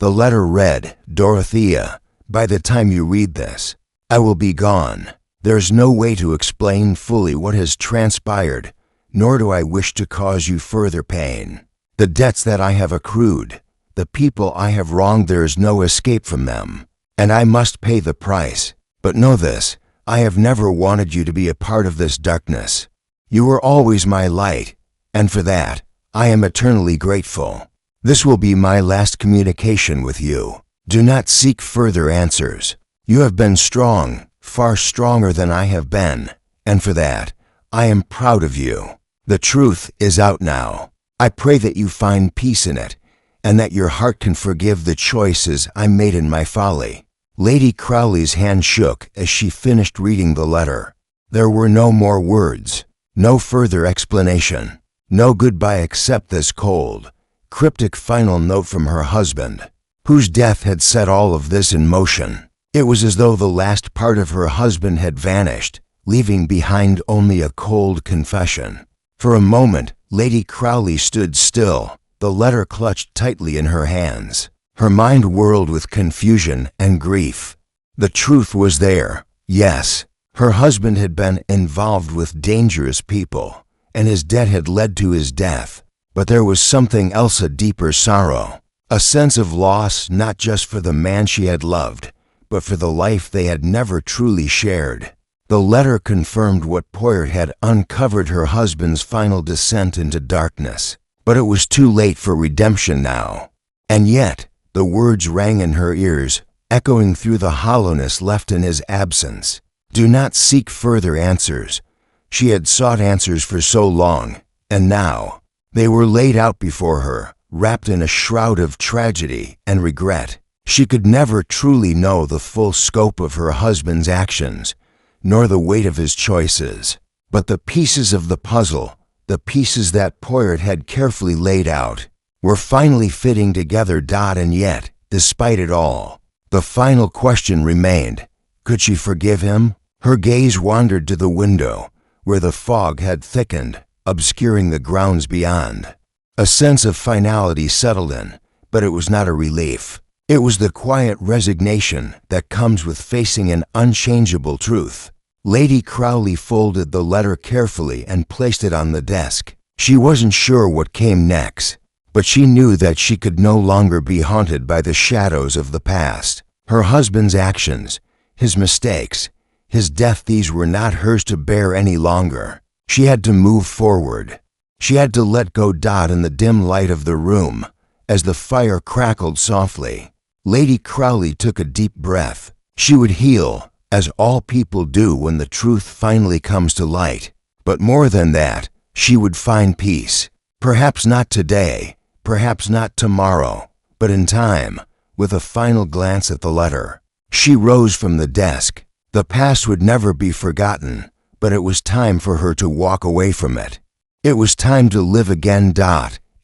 The letter read, "Dorothea, by the time you read this, I will be gone. There's no way to explain fully what has transpired, nor do I wish to cause you further pain. The debts that I have accrued, the people I have wronged, there is no escape from them, and I must pay the price. But know this, I have never wanted you to be a part of this darkness. You were always my light, and for that, I am eternally grateful. This will be my last communication with you. Do not seek further answers. You have been strong, far stronger than I have been, and for that, I am proud of you. The truth is out now. I pray that you find peace in it, and that your heart can forgive the choices I made in my folly." Lady Crowley's hand shook as she finished reading the letter. There were no more words, no further explanation, no goodbye except this cold, cryptic final note from her husband, whose death had set all of this in motion. It was as though the last part of her husband had vanished, leaving behind only a cold confession. For a moment, Lady Crowley stood still, the letter clutched tightly in her hands. Her mind whirled with confusion and grief. The truth was there, yes. Her husband had been involved with dangerous people, and his debt had led to his death. But there was something else, a deeper sorrow, a sense of loss, not just for the man she had loved, but for the life they had never truly shared. The letter confirmed what Poirot had uncovered: her husband's final descent into darkness. But it was too late for redemption now. And yet, the words rang in her ears, echoing through the hollowness left in his absence. Do not seek further answers. She had sought answers for so long, and now they were laid out before her, wrapped in a shroud of tragedy and regret. She could never truly know the full scope of her husband's actions, nor the weight of his choices. But the pieces of the puzzle, the pieces that Poirot had carefully laid out, were finally fitting together. And yet, despite it all, the final question remained: could she forgive him? Her gaze wandered to the window, where the fog had thickened, obscuring the grounds beyond. A sense of finality settled in, but it was not a relief. It was the quiet resignation that comes with facing an unchangeable truth. Lady Crowley folded the letter carefully and placed it on the desk. She wasn't sure what came next, but she knew that she could no longer be haunted by the shadows of the past. Her husband's actions, his mistakes, his death, these were not hers to bear any longer. She had to move forward. She had to let go. In the dim light of the room, as the fire crackled softly, Lady Crowley took a deep breath. She would heal, as all people do when the truth finally comes to light. But more than that, she would find peace. Perhaps not today, perhaps not tomorrow, but in time. With a final glance at the letter, she rose from the desk. The past would never be forgotten, but it was time for her to walk away from it. It was time to live again.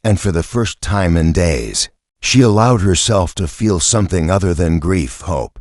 And for the first time in days, she allowed herself to feel something other than grief, hope.